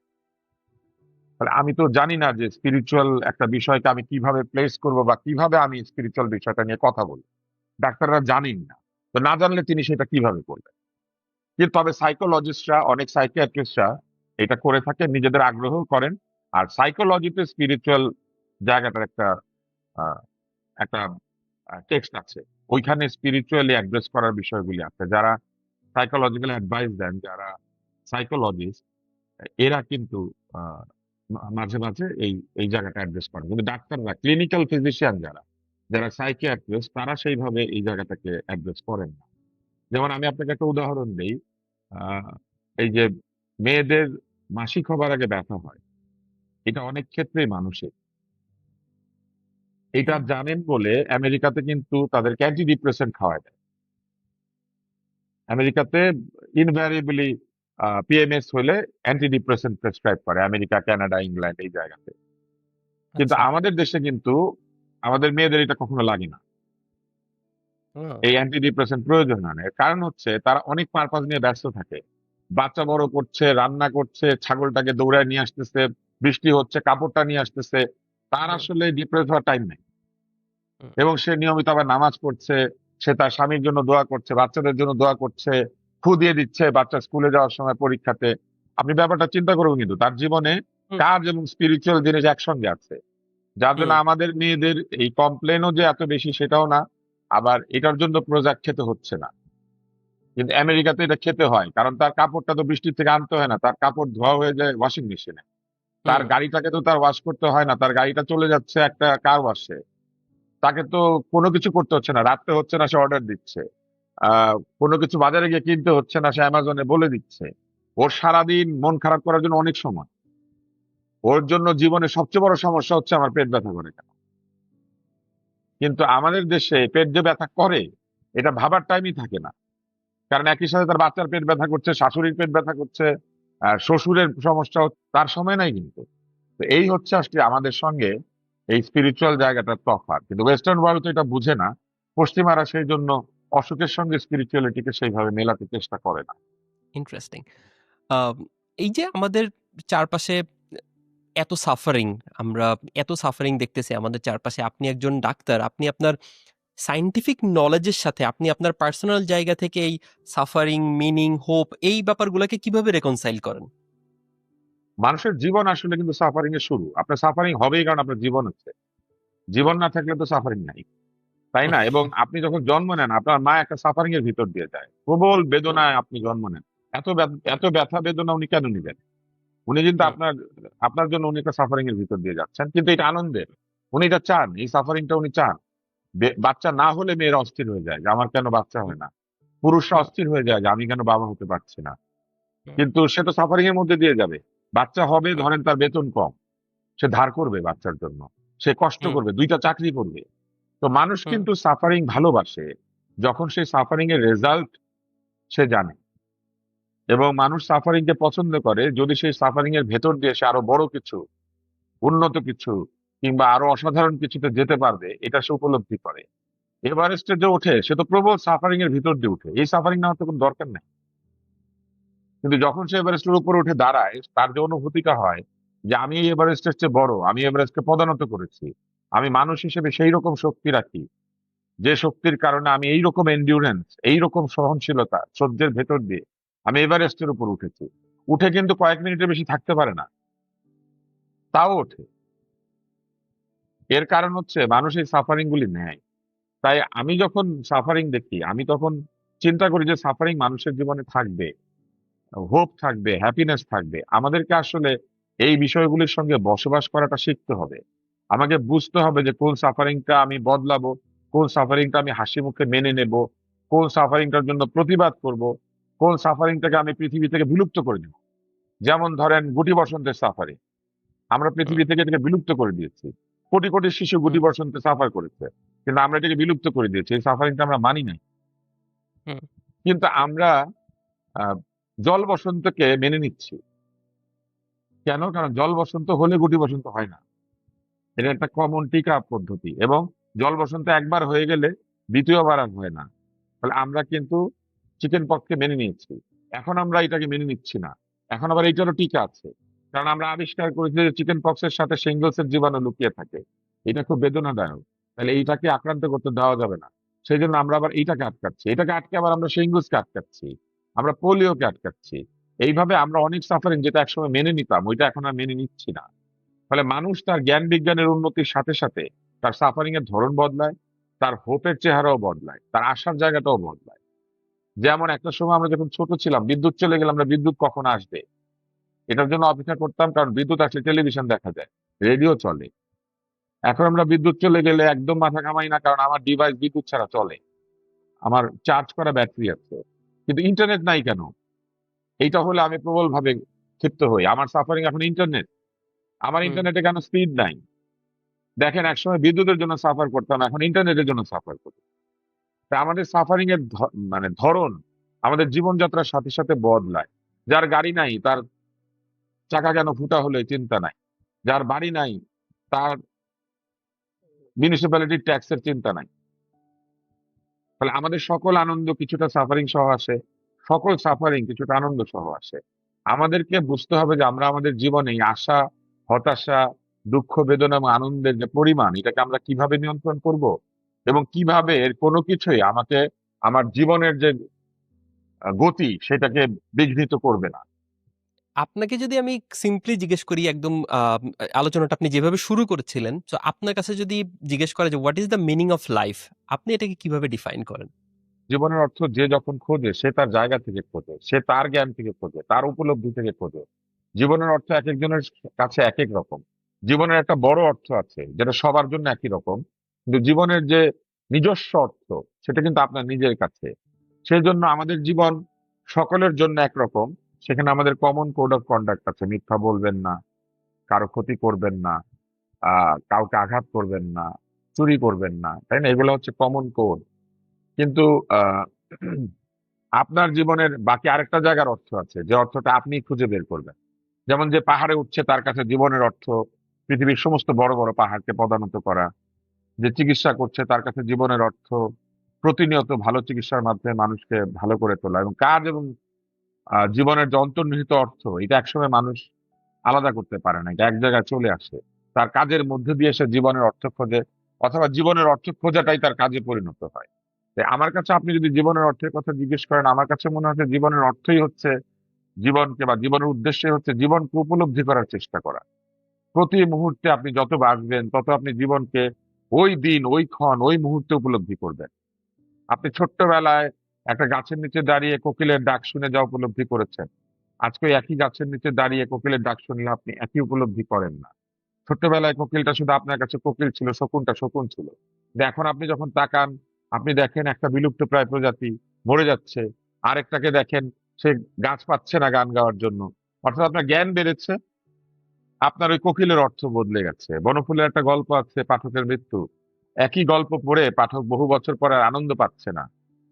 Speaker 1: তাহলে আমি তো জানি না যে স্পিরিচুয়াল একটা বিষয়কে আমি কিভাবে প্লেস করব, বা কিভাবে আমি স্পিরিচুয়াল বিষয়টা নিয়ে কথা বলবো। ডাক্তাররা জানেন না, তো না জানলে তিনি সেটা কিভাবে করবেন। কিন্তু তবে সাইকোলজিস্টরা, অনেক সাইকিয়াট্রিস্টরা এটা করে থাকেন, নিজেদের আগ্রহ করেন। আর সাইকোলজিতে স্পিরিচুয়াল জায়গাটার একটা আহ, একটা টেক্সট আছে, ওইখানে স্পিরিচুয়ালি অ্যাড্রেস করার বিষয়গুলি আছে। যারা সাইকোলজিক্যাল অ্যাডভাইস দেন, যারা সাইকোলজিস্ট, এরা কিন্তু আহ, মাঝে মাঝে এই এই জায়গাটা অ্যাড্রেস করেন। কিন্তু ডাক্তাররা, ক্লিনিক্যাল ফিজিশিয়ান যারা, যারা সাইকিয়াট্রিস্ট, তারা সেইভাবে এই জায়গাটাকে অ্যাড্রেস করেন না। যেমন আমি আপনাকে একটা উদাহরণ দিই। আহ, এই যে মেয়েদের মাসিক হবার আগে ব্যথা হয়, এটা অনেক ক্ষেত্রেই মানসিক। এটা
Speaker 2: হুম
Speaker 1: জানেন বলে আমেরিকাতে কিন্তু তাদেরকে অ্যান্টি ডিপ্রেসেন্ট খাওয়ায় দেয়। আমেরিকাতে ইনভ্যারিয়েবলি পিএমএস হলে অ্যান্টি ডিপ্রেসেন্ট প্রেসক্রাইব করে, আমেরিকা, কানাডা, ইংল্যান্ড এই জায়গাতে। কিন্তু
Speaker 2: আচ্ছা
Speaker 1: আমাদের দেশে কিন্তু আমাদের মেয়েদের এটা কখনো লাগে না,
Speaker 2: হুম
Speaker 1: এই অ্যান্টি ডিপ্রেসেন্ট প্রয়োজন হয় না। এর কারণ হচ্ছে তারা অনেক পারপাস নিয়ে ব্যস্ত থাকে, বাচ্চা বড় করছে, রান্না করছে, ছাগলটাকে দৌড়ায় নিয়ে আসতেছে, বৃষ্টি হচ্ছে কাপড়টা নিয়ে আসতেছে, তার
Speaker 2: হুম
Speaker 1: আসলে ডিপ্রেস হওয়ার টাইম নেই।
Speaker 2: হুম
Speaker 1: এবং সে নিয়মিত আবার নামাজ পড়ছে, সে তার স্বামীর জন্য দোয়া করছে, বাচ্চাদের জন্য দোয়া করছে, ফু দিয়ে দিচ্ছে বাচ্চা স্কুলে যাওয়ার সময়, পরীক্ষাতে। আপনি ব্যাপারটা চিন্তা করবেন, কিন্তু তার জীবনে
Speaker 2: হুম
Speaker 1: কাজ এবং স্পিরিচুয়াল জিনিস একসঙ্গে আছে। যার জন্য
Speaker 2: হুম
Speaker 1: আমাদের মেয়েদের এই কমপ্লেনও যে এত বেশি সেটাও না, আবার এটার জন্য প্রোজাক্ট খেতে হচ্ছে না। কিন্তু আমেরিকাতে এটা খেতে হয়, কারণ তার কাপড়টা তো বৃষ্টি থেকে আনতে হয় না, তার কাপড় ধোয়া হয়ে যায় ওয়াশিং মেশিনে। তার
Speaker 2: হুম
Speaker 1: গাড়িটাকে তো তার ওয়াশ করতে হয় না, তার গাড়িটা চলে যাচ্ছে একটা কার ওয়াশে। তাকে তো কোনো কিছু করতে হচ্ছে না, রাখতে হচ্ছে না, সে অর্ডার দিচ্ছে। কোনো কিছু বাজারে গিয়ে কিনতে হচ্ছে না, সে অ্যামাজনে বলে দিচ্ছে। ওর সারাদিন মন খারাপ করার জন্য অনেক সময়। ওর জন্য জীবনের সবচেয়ে বড় সমস্যা হচ্ছে আমার পেট ব্যথা করে কেন। কিন্তু আমাদের দেশে পেট যে ব্যথা করে এটা ভাবার টাইমই থাকে না, কারণ একই সাথে তার বাচ্চার পেট ব্যথা করছে, শাশুড়ির পেট ব্যথা করছে, শ্বশুরের সমস্যা তার সময় নাই কিন্তু। তো এই হচ্ছে আসলে আমাদের সঙ্গে এই স্পিরিচুয়াল জায়গাটার তফাৎ, কিন্তু ওয়েস্টার্ন ওয়ার্ল্ড তো এটা বুঝে না। পশ্চিমারা সেই জন্য অসুখের সঙ্গে স্পিরিচুয়ালিটিকে সেইভাবে মেলাতে চেষ্টা করে না।
Speaker 2: ইন্টারেস্টিং। এই যে আমাদের চারপাশে এত সাফারিং, আমরা এত সাফারিং দেখতেছি আমাদের চারপাশে, আপনি একজন ডাক্তার, আপনি আপনার সায়েন্টিফিক নলেজের সাথে আপনি আপনার পার্সোনাল জায়গা থেকে এই সাফারিং, মিনিং, হোপ এই ব্যাপারগুলোকে কিভাবে রেকনসাইল করেন?
Speaker 1: মানুষের জীবন আসলে কিন্তু সাফারিং এর শুরু। আপনার সাফারিং হবেই কারণ আপনার জীবন হচ্ছে।
Speaker 2: হুম,
Speaker 1: জীবন না থাকলে তো সাফারিং নাই, তাই না? এবং আপনি যখন জন্ম নেন আপনার মা একটা সাফারিং এর ভিতর দিয়ে যায়, প্রবল
Speaker 2: হুম,
Speaker 1: বেদনায় আপনি জন্ম নেন। এত ব্যথা বেদনা উনি কেন নিবেন? উনি কিন্তু
Speaker 2: হুম,
Speaker 1: আপনার আপনার জন্য উনি একটা সাফারিং এর ভিতর দিয়ে যাচ্ছেন, কিন্তু এটা আনন্দের। উনি এটা চান, এই সাফারিংটা উনি চান। বাচ্চা না হলে মেয়েরা অস্থির হয়ে যায় যে আমার কেন বাচ্চা
Speaker 2: হুম,
Speaker 1: হয় না। পুরুষরা
Speaker 2: হুম,
Speaker 1: অস্থির হয়ে যায় যে আমি কেন বাবা হতে পারছি না।
Speaker 2: হুম,
Speaker 1: কিন্তু সে তো সাফারিং এর মধ্যে দিয়ে যাবে। বাচ্চা হবে,
Speaker 2: হুম,
Speaker 1: ধরেন তার বেতন কম, সে ধার করবে বাচ্চার জন্য, সে কষ্ট
Speaker 2: হুম,
Speaker 1: করবে, দুইটা চাকরি করবে। তো মানুষ
Speaker 2: হুম,
Speaker 1: কিন্তু সাফারিং ভালোবাসে যখন সেই সাফারিং এর রেজাল্ট সে জানে। এবং মানুষ সাফারিং কে পছন্দ করে যদি সেই সাফারিং এর ভেতর দিয়ে সে আরো বড় কিছু, উন্নত কিছু, কিংবা আরো অসাধারণ কিছুতে যেতে পারবে, এটা সে উপলব্ধি করে। এভারেস্টে যে ওঠে সে তো প্রবল সাফারিং এর ভিতর দিয়ে উঠে, এই সাফারিং নেওয়ার তো কোনো দরকার নেই। কিন্তু যখন সে এভারেস্টের উপরে উঠে দাঁড়ায় তার যে অনুভূতিটা হয় যে আমি এই এভারেস্টের চেয়ে বড়, আমি এভারেস্টকে পদানত করেছি, আমি মানুষ হিসেবে সেই রকম শক্তি রাখি যে শক্তির কারণে আমি এই রকম এন্ডিউরেন্স, এই রকম সহনশীলতা সহ্যের ভেতর দিয়ে আমি এভারেস্টের উপর উঠেছি। উঠে কিন্তু কয়েক মিনিটের বেশি থাকতে পারে না, তাও ওঠে। এর কারণ হচ্ছে মানুষ এই সাফারিং গুলি নেয়। তাই আমি যখন সাফারিং দেখি আমি তখন চিন্তা করি যে সাফারিং মানুষের জীবনে থাকবে, হোপ থাকবে, হ্যাপিনেস থাকবে। আমাদেরকে আসলে এই বিষয়গুলির সঙ্গে বসবাস করাটা শিখতে হবে। আমাকে বুঝতে হবে যে কোন সাফারিংটা আমি বদলাবো, কোন সাফারিংটা আমি হাসি মুখে মেনে নেব, কোন সাফারিংটার জন্য প্রতিবাদ করব, কোন সাফারিংটাকে আমি পৃথিবী থেকে বিলুপ্ত করে দেব। যেমন ধরেন গুটি বসন্তের সাফারি, আমরা
Speaker 2: হুম,
Speaker 1: পৃথিবী থেকে এটাকে বিলুপ্ত করে দিয়েছি। কোটি কোটি শিশু গুটি
Speaker 2: হুম,
Speaker 1: বসন্তে সাফার করেছে, কিন্তু আমরা এটাকে বিলুপ্ত করে দিয়েছি, এই সাফারিংটা আমরা মানি নাই।
Speaker 2: হুম,
Speaker 1: কিন্তু আমরা আহ, জল বসন্তকে মেনে নিচ্ছি। কেন? কারণ জল বসন্ত হলে গুটি বসন্ত হয় না। এটা একটা কমন টিকা পদ্ধতি, এবং জল বসন্ত একবার হয়ে গেলে দ্বিতীয়বার আর হয় না। ফলে আমরা কিন্তু চিকেন পক্সকে মেনে নিয়েছি, এখন আমরা এটাকে মেনে নিচ্ছি না। এখন আবার এইটারও টিকা আছে, কারণ আমরা আবিষ্কার করেছি যে চিকেন পক্সের সাথে শিঙ্গলসের জীবাণু লুকিয়ে থাকে। এটা খুব বেদনাদায়ক, তাহলে এইটাকে আক্রান্ত করতে দেওয়া যাবে না। সেই জন্য আমরা আবার এইটাকে আটকাচ্ছি, এটাকে আটকে আবার আমরা শিঙ্গলসকে আটকাচ্ছি, আমরা পোলিওকে আটকাচ্ছি। এইভাবে আমরা অনেক সাফারিং যেটা একসময় মেনে নিতাম ওইটা এখন আর মেনে নিচ্ছি না। ফলে মানুষ তার জ্ঞান বিজ্ঞানের উন্নতির সাথে সাথে তার সাফারিং এর ধরন বদলায়, তার হোপের চেহারাও বদলায়, তার আসার জায়গাটাও বদলায়। যেমন একটা সময় আমরা যখন ছোট ছিলাম, বিদ্যুৎ চলে গেলে আমরা বিদ্যুৎ কখন আসবে এটার জন্য অপেক্ষা করতাম, কারণ বিদ্যুৎ আসলে টেলিভিশন দেখা যায়, রেডিও চলে। এখন আমরা বিদ্যুৎ চলে গেলে একদম মাথা ঘামাই না, কারণ আমার ডিভাইস বিদ্যুৎ ছাড়া চলে, আমার চার্জ করা ব্যাটারি আছে। কিন্তু ইন্টারনেট নাই কেন? এইটা হলে আমি প্রবল ভাবে ক্ষিপ্ত হই। আমার সাফারিং এখন ইন্টারনেট, আমার
Speaker 2: হুম।
Speaker 1: ইন্টারনেটে কেন স্পিড নাই? দেখেন একসময় বিদ্যুতের জন্য সাফার করতাম, এখন ইন্টারনেটের জন্য সাফার করি। তাই আমাদের সাফারিং এর মানে ধরন আমাদের জীবনযাত্রার সাথে সাথে বদলায়। যার গাড়ি নাই তার চাকা কেন ফুটা হলে চিন্তা নাই, যার বাড়ি নাই তার মিউনিসিপ্যালিটির ট্যাক্সের চিন্তা নাই। ফলে আমাদের সকল আনন্দ কিছুটা সাফারিং সহ আসে, সকল সাফারিং কিছুটা আনন্দ সহ আসে। আমাদেরকে বুঝতে হবে যে আমরা আমাদের জীবনে এই আশা, হতাশা, দুঃখ, বেদনা এবং আনন্দের যে পরিমাণ এটাকে আমরা কিভাবে নিয়ন্ত্রণ করব, এবং কিভাবে এর কোনো কিছুই আমাকে আমার জীবনের যে গতি সেটাকে বিঘ্নিত করবে না।
Speaker 2: আপনাকে যদি আমি সিম্পলি জিজ্ঞেস করি, একদম আলোচনাটা আপনি যেভাবে শুরু করেছিলেন, তো আপনার কাছে যদি জিজ্ঞেস করে যে what is the meaning of life, আপনি এটাকে কিভাবে ডিফাইন করেন?
Speaker 1: জীবনের অর্থ যে যখন খোঁজে সে তার জায়গা থেকে খোঁজে, সে তার জ্ঞান থেকে খোঁজে, তার উপলব্ধি থেকে খোঁজে। জীবনের অর্থ এক একজনের কাছে এক এক রকম। জীবনের একটা বড় অর্থ আছে যেটা সবার জন্য একই রকম, কিন্তু জীবনের যে নিজস্ব অর্থ সেটা কিন্তু আপনার নিজের কাছে। সেই জন্য আমাদের জীবন সকলের জন্য একরকম। সেখানে আমাদের কমন কোড অফ কন্ডাক্ট আছে, মিথ্যা বলবেন না, কারো ক্ষতি করবেন না, কাউকে আঘাত করবেন না, চুরি করবেন না, তাই না? এগুলো হচ্ছে কমন কোড। কিন্তু আহ আপনার জীবনের বাকি আরেকটা জায়গার অর্থ আছে, যে অর্থটা আপনি খুঁজে বের করবেন। যেমন যে পাহাড়ে উঠছে তার কাছে জীবনের অর্থ পৃথিবীর সমস্ত বড় বড় পাহাড়কে পদানত করা, যে চিকিৎসা করছে তার কাছে জীবনের অর্থ প্রতিনিয়ত ভালো চিকিৎসার মাধ্যমে মানুষকে ভালো করে তোলা, এবং কাজ এবং জীবনের যে অন্তর্নিহিত অর্থ, এটা একসময় মানুষ আলাদা করতে পারে না, এটা এক জায়গায় চলে আসে। তার কাজের মধ্যে দিয়ে সে জীবনের অর্থ খোঁজে, অথবা জীবনের অর্থ খোঁজাটাই তার কাজে পরিণত হয়। তাই আমার কাছে আপনি যদি জীবনের অর্থের কথা জিজ্ঞেস করেন, আমার কাছে মনে হচ্ছে জীবনের অর্থই হচ্ছে জীবনকে, বা জীবনের উদ্দেশ্যই হচ্ছে জীবনকে উপলব্ধি করার চেষ্টা করা। প্রতি মুহূর্তে আপনি যত বাঁচবেন তত আপনি জীবনকে ওই দিন, ওই ক্ষণ, ওই মুহূর্তে উপলব্ধি করবেন। আপনি ছোট্টবেলায় একটা গাছের নিচে দাঁড়িয়ে কোকিলের ডাক শুনে যা উপলব্ধি করেছেন, আজকে ওই একই গাছের নিচে দাঁড়িয়ে কোকিলের ডাক শুনলে আপনি একই উপলব্ধি করেন না। ছোট্টবেলায় কোকিলটা শুধু আপনার কাছে কোকিল ছিল, শকুনটা শকুন ছিল। কিন্তু এখন আপনি যখন তাকান, আপনি দেখেন একটা বিলুপ্ত প্রায় প্রজাতি মরে যাচ্ছে, আরেকটাকে দেখেন সে গাছ পাচ্ছে না গান গাওয়ার জন্য। অর্থাৎ আপনার জ্ঞান বেড়েছে, আপনার ওই কোকিলের অর্থ বদলে গেছে। বনফুলের একটা গল্প আছে, পাঠকের মৃত্যু। একই গল্প পড়ে পাঠক বহু বছর পরে আর আনন্দ পাচ্ছে না।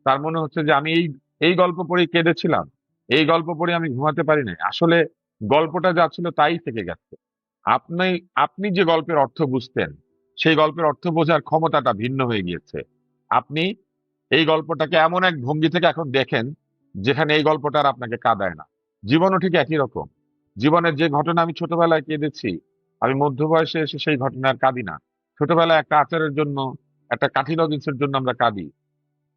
Speaker 1: তার মনে হচ্ছে যে আমি এই এই গল্প পড়েই কেঁদেছিলাম, এই গল্প পড়ে আমি ঘুমাতে পারি নাই। আসলে গল্পটা যা ছিল তাই থেকে গেছে। আপনি আপনি যে গল্পের অর্থ বুঝতেন, সেই গল্পের অর্থ বোঝার ক্ষমতাটা ভিন্ন হয়ে গিয়েছে। আপনি এই গল্পটাকে এমন এক ভঙ্গি থেকে এখন দেখেন যেখানে এই গল্পটা আর আপনাকে কাঁদায় না। জীবনও ঠিক একই রকম। জীবনের যে ঘটনা আমি ছোটবেলায় কেঁদেছি, আমি মধ্য বয়সে এসে সেই ঘটনা আর কাঁদি না। ছোটবেলায় একটা আচারের জন্য, একটা কাঠি লজেন্সের জন্য আমরা কাঁদি,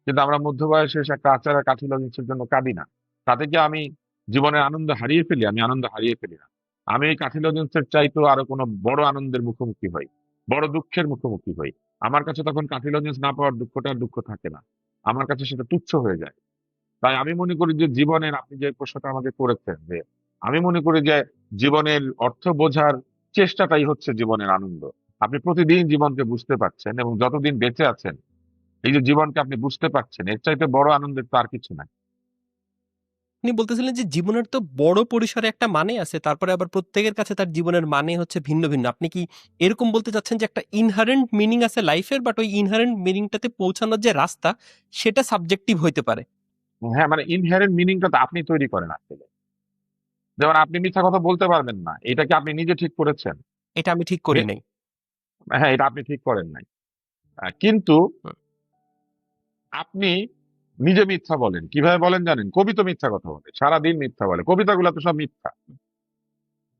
Speaker 1: কিন্তু আমরা মধ্য বয়সে এসে একটা আচার আর কাঠি লজেন্সের জন্য কাঁদি না। তাতে কি আমি জীবনের আনন্দ হারিয়ে ফেলি? আমি আনন্দ হারিয়ে ফেলি না। আমি এই কাঠি লজেন্সের চাইতেও আরো কোনো বড় আনন্দের মুখোমুখি হই, বড় দুঃখের মুখোমুখি হই। আমার কাছে তখন কাঠি লজেন্স না পাওয়ার দুঃখটা আর দুঃখ থাকে না, আমার কাছে সেটা তুচ্ছ হয়ে যায়। তাই আমি মনে করি যে জীবনের, আপনি যে প্রশ্নটা আমাকে করেছেন, যে আমি মনে করি যে জীবনের অর্থ বোঝার চেষ্টাটাই হচ্ছে জীবনের আনন্দ। আপনি প্রতিদিন জীবনকে বুঝতে পারছেন, এবং যতদিন বেঁচে আছেন এই যে জীবনকে আপনি বুঝতে পারছেন, এর চাইতে বড় আনন্দের তো আর কিছু নাই।
Speaker 2: আপনি বলতেছিলেন যে জীবনের তো বড় পরিসরে একটা মানে আছে, তারপরে আবার প্রত্যেকের কাছে তার জীবনের মানে হচ্ছে ভিন্ন ভিন্ন। আপনি কি এরকম বলতে চাচ্ছেন যে একটা ইনহারেন্ট মিনিং আছে লাইফের, বাট ওই ইনহারেন্ট মিনিংটাতে পৌঁছানোর যে রাস্তা সেটা সাবজেক্টিভ হইতে পারে?
Speaker 1: হ্যাঁ, মানে ইনহেরেন্ট মিনিংটা তো আপনি তৈরি করেন আসলে। যেমন আপনি মিথ্যা কথা বলতে পারবেন না, এটা কি আপনি নিজে ঠিক করেছেন?
Speaker 2: এটা আমি ঠিক করি
Speaker 1: মি-
Speaker 2: নাই।
Speaker 1: হ্যাঁ, এটা আপনি ঠিক করেন নাই। কিন্তু
Speaker 2: হুম,
Speaker 1: আপনি নিজে মিথ্যা বলেন, কিভাবে বলেন জানেন? কবি তো মিথ্যা কথা বলে, সারাদিন মিথ্যা বলে, কবিতাগুলো তো সব মিথ্যা,
Speaker 2: হুম,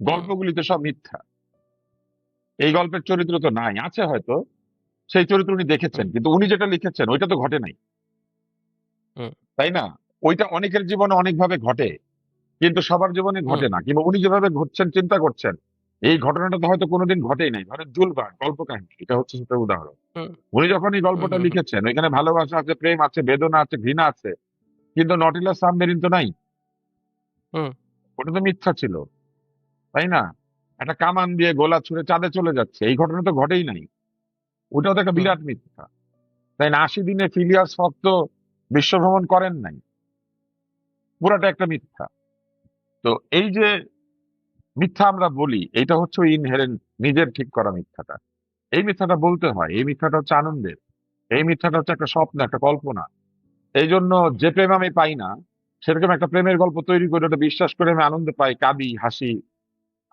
Speaker 1: গল্পগুলি তো সব মিথ্যা। এই গল্পের চরিত্র তো নাই, আছে হয়তো, সেই চরিত্র উনি দেখেছেন,
Speaker 2: হুম,
Speaker 1: কিন্তু উনি যেটা লিখেছেন ওইটা তো ঘটে নাই,
Speaker 2: হুম,
Speaker 1: তাই না? ওইটা অনেকের জীবনে অনেকভাবে ঘটে, কিন্তু সবার জীবনে
Speaker 2: হুম,
Speaker 1: ঘটে না। কিংবা উনি যেভাবে ঘটছেন, চিন্তা করছেন, এই ঘটনাটা তো হয়তো কোনোদিন ঘটেই নাই। ধরেন জুলভার্ট গল্প কাহিনী, এটা হচ্ছে সেটা উদাহরণ।
Speaker 2: হুম,
Speaker 1: উনি যখন এই
Speaker 2: হুম,
Speaker 1: গল্পটা
Speaker 2: হুম, হুম,
Speaker 1: লিখেছেন, ওইখানে ভালোবাসা আছে, প্রেম আছে, বেদনা আছে, ঘৃণা আছে, কিন্তু নটিলাস সাবমেরিন তো নাই।
Speaker 2: হুম,
Speaker 1: ওটা তো মিথ্যা ছিল, তাই না? একটা কামান দিয়ে গোলা ছুঁড়ে চাঁদে চলে যাচ্ছে, এই ঘটনা তো ঘটেই নাই। ওটাও তো একটা
Speaker 2: হুম,
Speaker 1: বিরাট মিথ্যা, তাই না? 80 দিনে ফিলিয়াস ফক তো বিশ্ব ভ্রমণ করেন নাই, পুরাটা একটা মিথ্যা। তো এই যে মিথ্যা আমরা বলি, এটা হচ্ছে ওই ইনহেরেন্ট, নিজের ঠিক করা মিথ্যাটা। এই মিথ্যাটা বলতে হয়, এই মিথ্যাটা হচ্ছে আনন্দের, এই মিথ্যাটা হচ্ছে একটা স্বপ্ন, একটা কল্পনা। এই জন্য যে প্রেম আমি পাই না, সেরকম একটা প্রেমের গল্প তৈরি করে ওটা বিশ্বাস করে আমি আনন্দ পাই, কাঁদি, হাসি।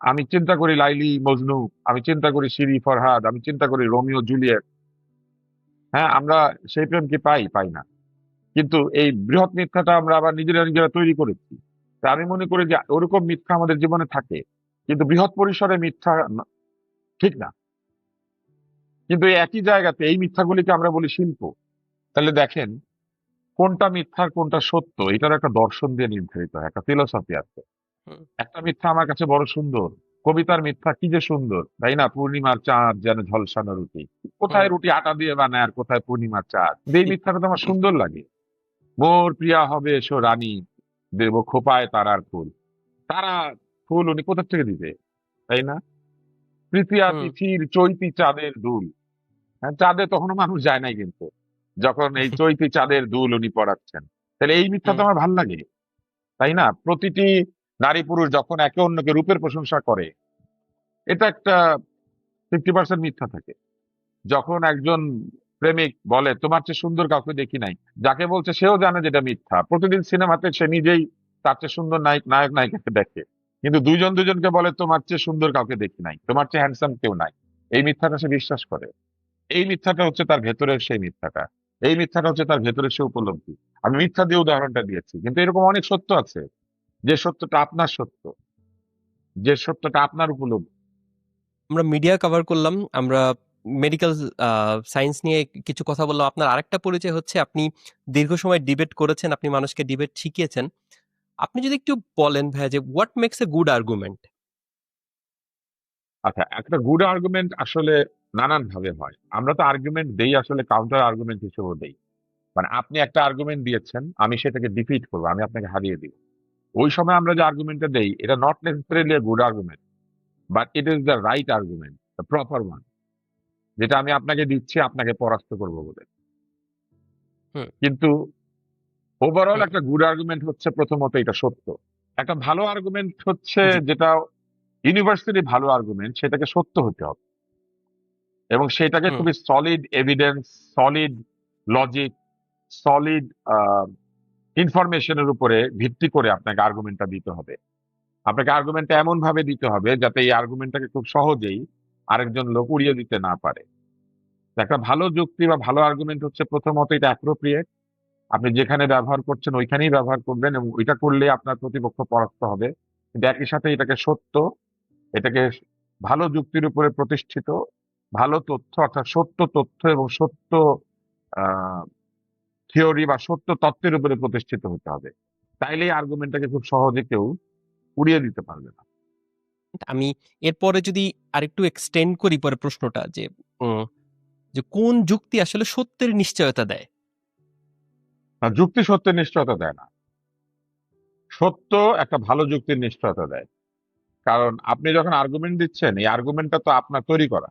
Speaker 1: আমি চিন্তা করি লাইলি মজনু, আমি চিন্তা করি শিরি ফরহাদ, আমি চিন্তা করি রোমিও জুলিয়েট। হ্যাঁ, আমরা সেই প্রেম কি পাই? পাই না। কিন্তু এই বৃহৎ মিথ্যাটা আমরা আবার নিজেরা নিজেরা তৈরি করেছি। তা আমি মনে করি যে ওরকম মিথ্যা আমাদের জীবনে থাকে, কিন্তু বৃহৎ পরিসরে মিথ্যা ঠিক না। কিন্তু এই একই জায়গাতে এই মিথ্যাগুলিকে আমরা বলি শিল্প। তাহলে দেখেন, কোনটা মিথ্যা আর কোনটা সত্য, এটার একটা দর্শন দিয়ে নির্ধারিত হয়, একটা ফিলোসফি আছে।
Speaker 2: হুম,
Speaker 1: একটা মিথ্যা আমার কাছে বড় সুন্দর, কবিতার মিথ্যা কি যে সুন্দর, তাই না? পূর্ণিমার চাঁদ যেন ঝলসানো রুটি, কোথায়
Speaker 2: হুম।
Speaker 1: রুটি আটা দিয়ে বানায় আর কোথায় পূর্ণিমার চাঁদ। কিন্তু এই মিথ্যাটা তো আমার সুন্দর লাগে। মোর প্রিয়া হবে এসো রানী, দেব খোপায় তারার ফুল। তারা ফুল উনি কোথা থেকে দিবে, তাই না? তৃতীয়া
Speaker 2: হুম,
Speaker 1: তিথির চৈতি চাঁদের দুল। হ্যাঁ, চাঁদে তখনো মানুষ যায় নাই, কিন্তু যখন এই চৈতি চাঁদের দুল উনি পড়াচ্ছেন, তাহলে এই মিথ্যা তো
Speaker 2: হুম,
Speaker 1: আমার ভাল লাগে, তাই না? প্রতিটি নারী পুরুষ যখন একে অন্যকে রূপের প্রশংসা করে, এটা একটা 50% মিথ্যা থাকে। যখন একজন প্রেমিক বলে তোমার চেয়ে সুন্দর কাউকে দেখি নাই, যাকে বলছে সেও জানে যেটা মিথ্যা, প্রতিদিন সিনেমাতে সে নিজেই তার চেয়ে সুন্দর নায়ক নায়িকাকে দেখে, কিন্তু দুইজন দুজনকে বলে তোমার চেয়ে সুন্দর কাউকে দেখি নাই, তোমার চেয়ে হ্যান্ডসাম কেউ নাই। এই মিথ্যাটা সে বিশ্বাস করে। এই মিথ্যাটা হচ্ছে তার ভেতরের সেই মিথ্যাটা। এই মিথ্যাটা হচ্ছে তার ভেতরের সে উপলব্ধি। আমি মিথ্যা দিয়ে উদাহরণটা দিয়েছি, কিন্তু এরকম অনেক সত্য আছে, যে সত্যটা আপনার সত্য, যে সত্যটা আপনার উপলব্ধি।
Speaker 2: আমরা মিডিয়া কভার করলাম, আমরা মেডিকেল সায়েন্স নিয়ে কিছু কথা বললাম। আপনার আরেকটা পরিচয় হচ্ছে আপনি দীর্ঘ সময় ডিবেট করেছেন, আপনি মানুষকে ডিবেট শিখিয়েছেন। আপনি যদি একটু বলেন ভাইয়া যে what makes a good argument?
Speaker 1: আচ্ছা, একটা গুড আর্গুমেন্ট আসলে নানান ভাবে হয়। আমরা তো আর্গুমেন্ট দেই আসলে কাউন্টার আর্গুমেন্ট হিসেবে দেই। মানে আপনি একটা আর্গুমেন্ট দিয়েছেন, আমি সেটাকে ডিফিট করবো, আমি আপনাকে হারিয়ে দিব। ওই সময় আমরা যে আর্গুমেন্টটা দেই, এটা not necessarily A good argument, but it is the right argument, the proper one, যেটা আমি আপনাকে দিচ্ছি আপনাকে পরাস্ত করবো বলে।
Speaker 2: হুম
Speaker 1: কিন্তু ওভারঅল
Speaker 2: হুম
Speaker 1: একটা গুড আর্গুমেন্ট হচ্ছে প্রথমত এটা সত্য। একটা ভালো আর্গুমেন্ট হচ্ছে
Speaker 2: জি
Speaker 1: যেটা ইউনিভার্সালি ভালো আর্গুমেন্ট, সেটাকে সত্য হতে হবে এবং সেটাকে
Speaker 2: হুম
Speaker 1: খুবই solid evidence, solid logic, solid ইনফরমেশনের উপরে ভিত্তি করে আপনাকে আর্গুমেন্টটা দিতে হবে। আপনাকে আর্গুমেন্টটা এমন ভাবে দিতে হবে যাতে এই আর্গুমেন্টটাকে খুব সহজেই আরেকজন লোক উড়িয়ে দিতে না পারে। তো একটা ভালো যুক্তি বা ভালো আর্গুমেন্ট হচ্ছে প্রথমত এটা অ্যাপ্রোপ্রিয়েট। আপনি যেখানে ব্যবহার করছেন ওইখানেই ব্যবহার করবেন এবং ওইটা করলে আপনার প্রতিপক্ষ পরাস্ত হবে। কিন্তু একই সাথে এটাকে সত্য, এটাকে ভালো যুক্তির উপরে প্রতিষ্ঠিত, ভালো তথ্য অর্থাৎ সত্য তথ্য এবং সত্য থিওরি বা সত্য তত্ত্বের উপরে প্রতিষ্ঠিত হতে হবে। তাইলে এই আর্গুমেন্টটাকে খুব সহজে কেউ উড়িয়ে দিতে পারবে না।
Speaker 2: আমি এরপরে যদি আরেকটু এক্সটেন্ড করি পরে প্রশ্নটা যে উম, যে কোন যুক্তি আসলে সত্যের নিশ্চয়তা দেয়?
Speaker 1: আর যুক্তি সত্যের নিশ্চয়তা দেয় না, সত্য একটা ভালো যুক্তির নিশ্চয়তা দেয়। কারণ আপনি যখন আর্গুমেন্ট দিচ্ছেন, এই আর্গুমেন্টটা তো আপনার তৈরি করা।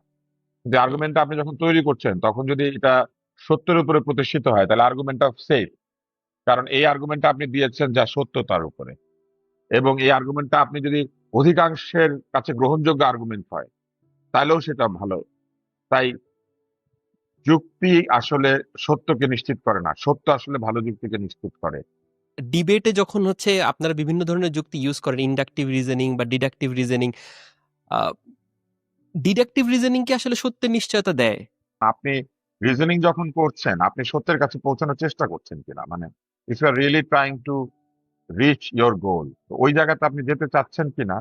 Speaker 1: কিন্তু
Speaker 2: হুম
Speaker 1: আর্গুমেন্টটা আপনি যখন তৈরি করছেন তখন যদি এটা সত্যের উপরে প্রতিষ্ঠিত হয় তাহলে আর্গুমেন্টটা সেফ। কারণ এই আর্গুমেন্টটা আপনি দিয়েছেন যা সত্য তার উপরে, এবং এই আর্গুমেন্টটা আপনি যদি অধিকাংশের কাছে গ্রহণযোগ্য আর্গুমেন্ট হয় তাহলেও সেটা ভালো। তাই যুক্তি আসলে সত্যকে নিশ্চিত করে না, সত্য আসলে ভালো যুক্তিকে নিশ্চিত করে।
Speaker 2: ডিবেটে যখন হচ্ছে আপনারা বিভিন্ন ধরনের যুক্তি ইউজ করেন, ইন্ডাকটিভ রিজনিং বা ডিডাকটিভ রিজনিং, ডিডাকটিভ রিজনিং কি আসলে সত্যের নিশ্চয়তা দেয়?
Speaker 1: আপনি রিজনিং যখন করছেন আপনি সত্যের কাছে পৌঁছানোর চেষ্টা করছেন কিনা, মানে if you are really trying to reach your goal, ওই জায়গাতে আপনি যেতে চাচ্ছেন কিনা,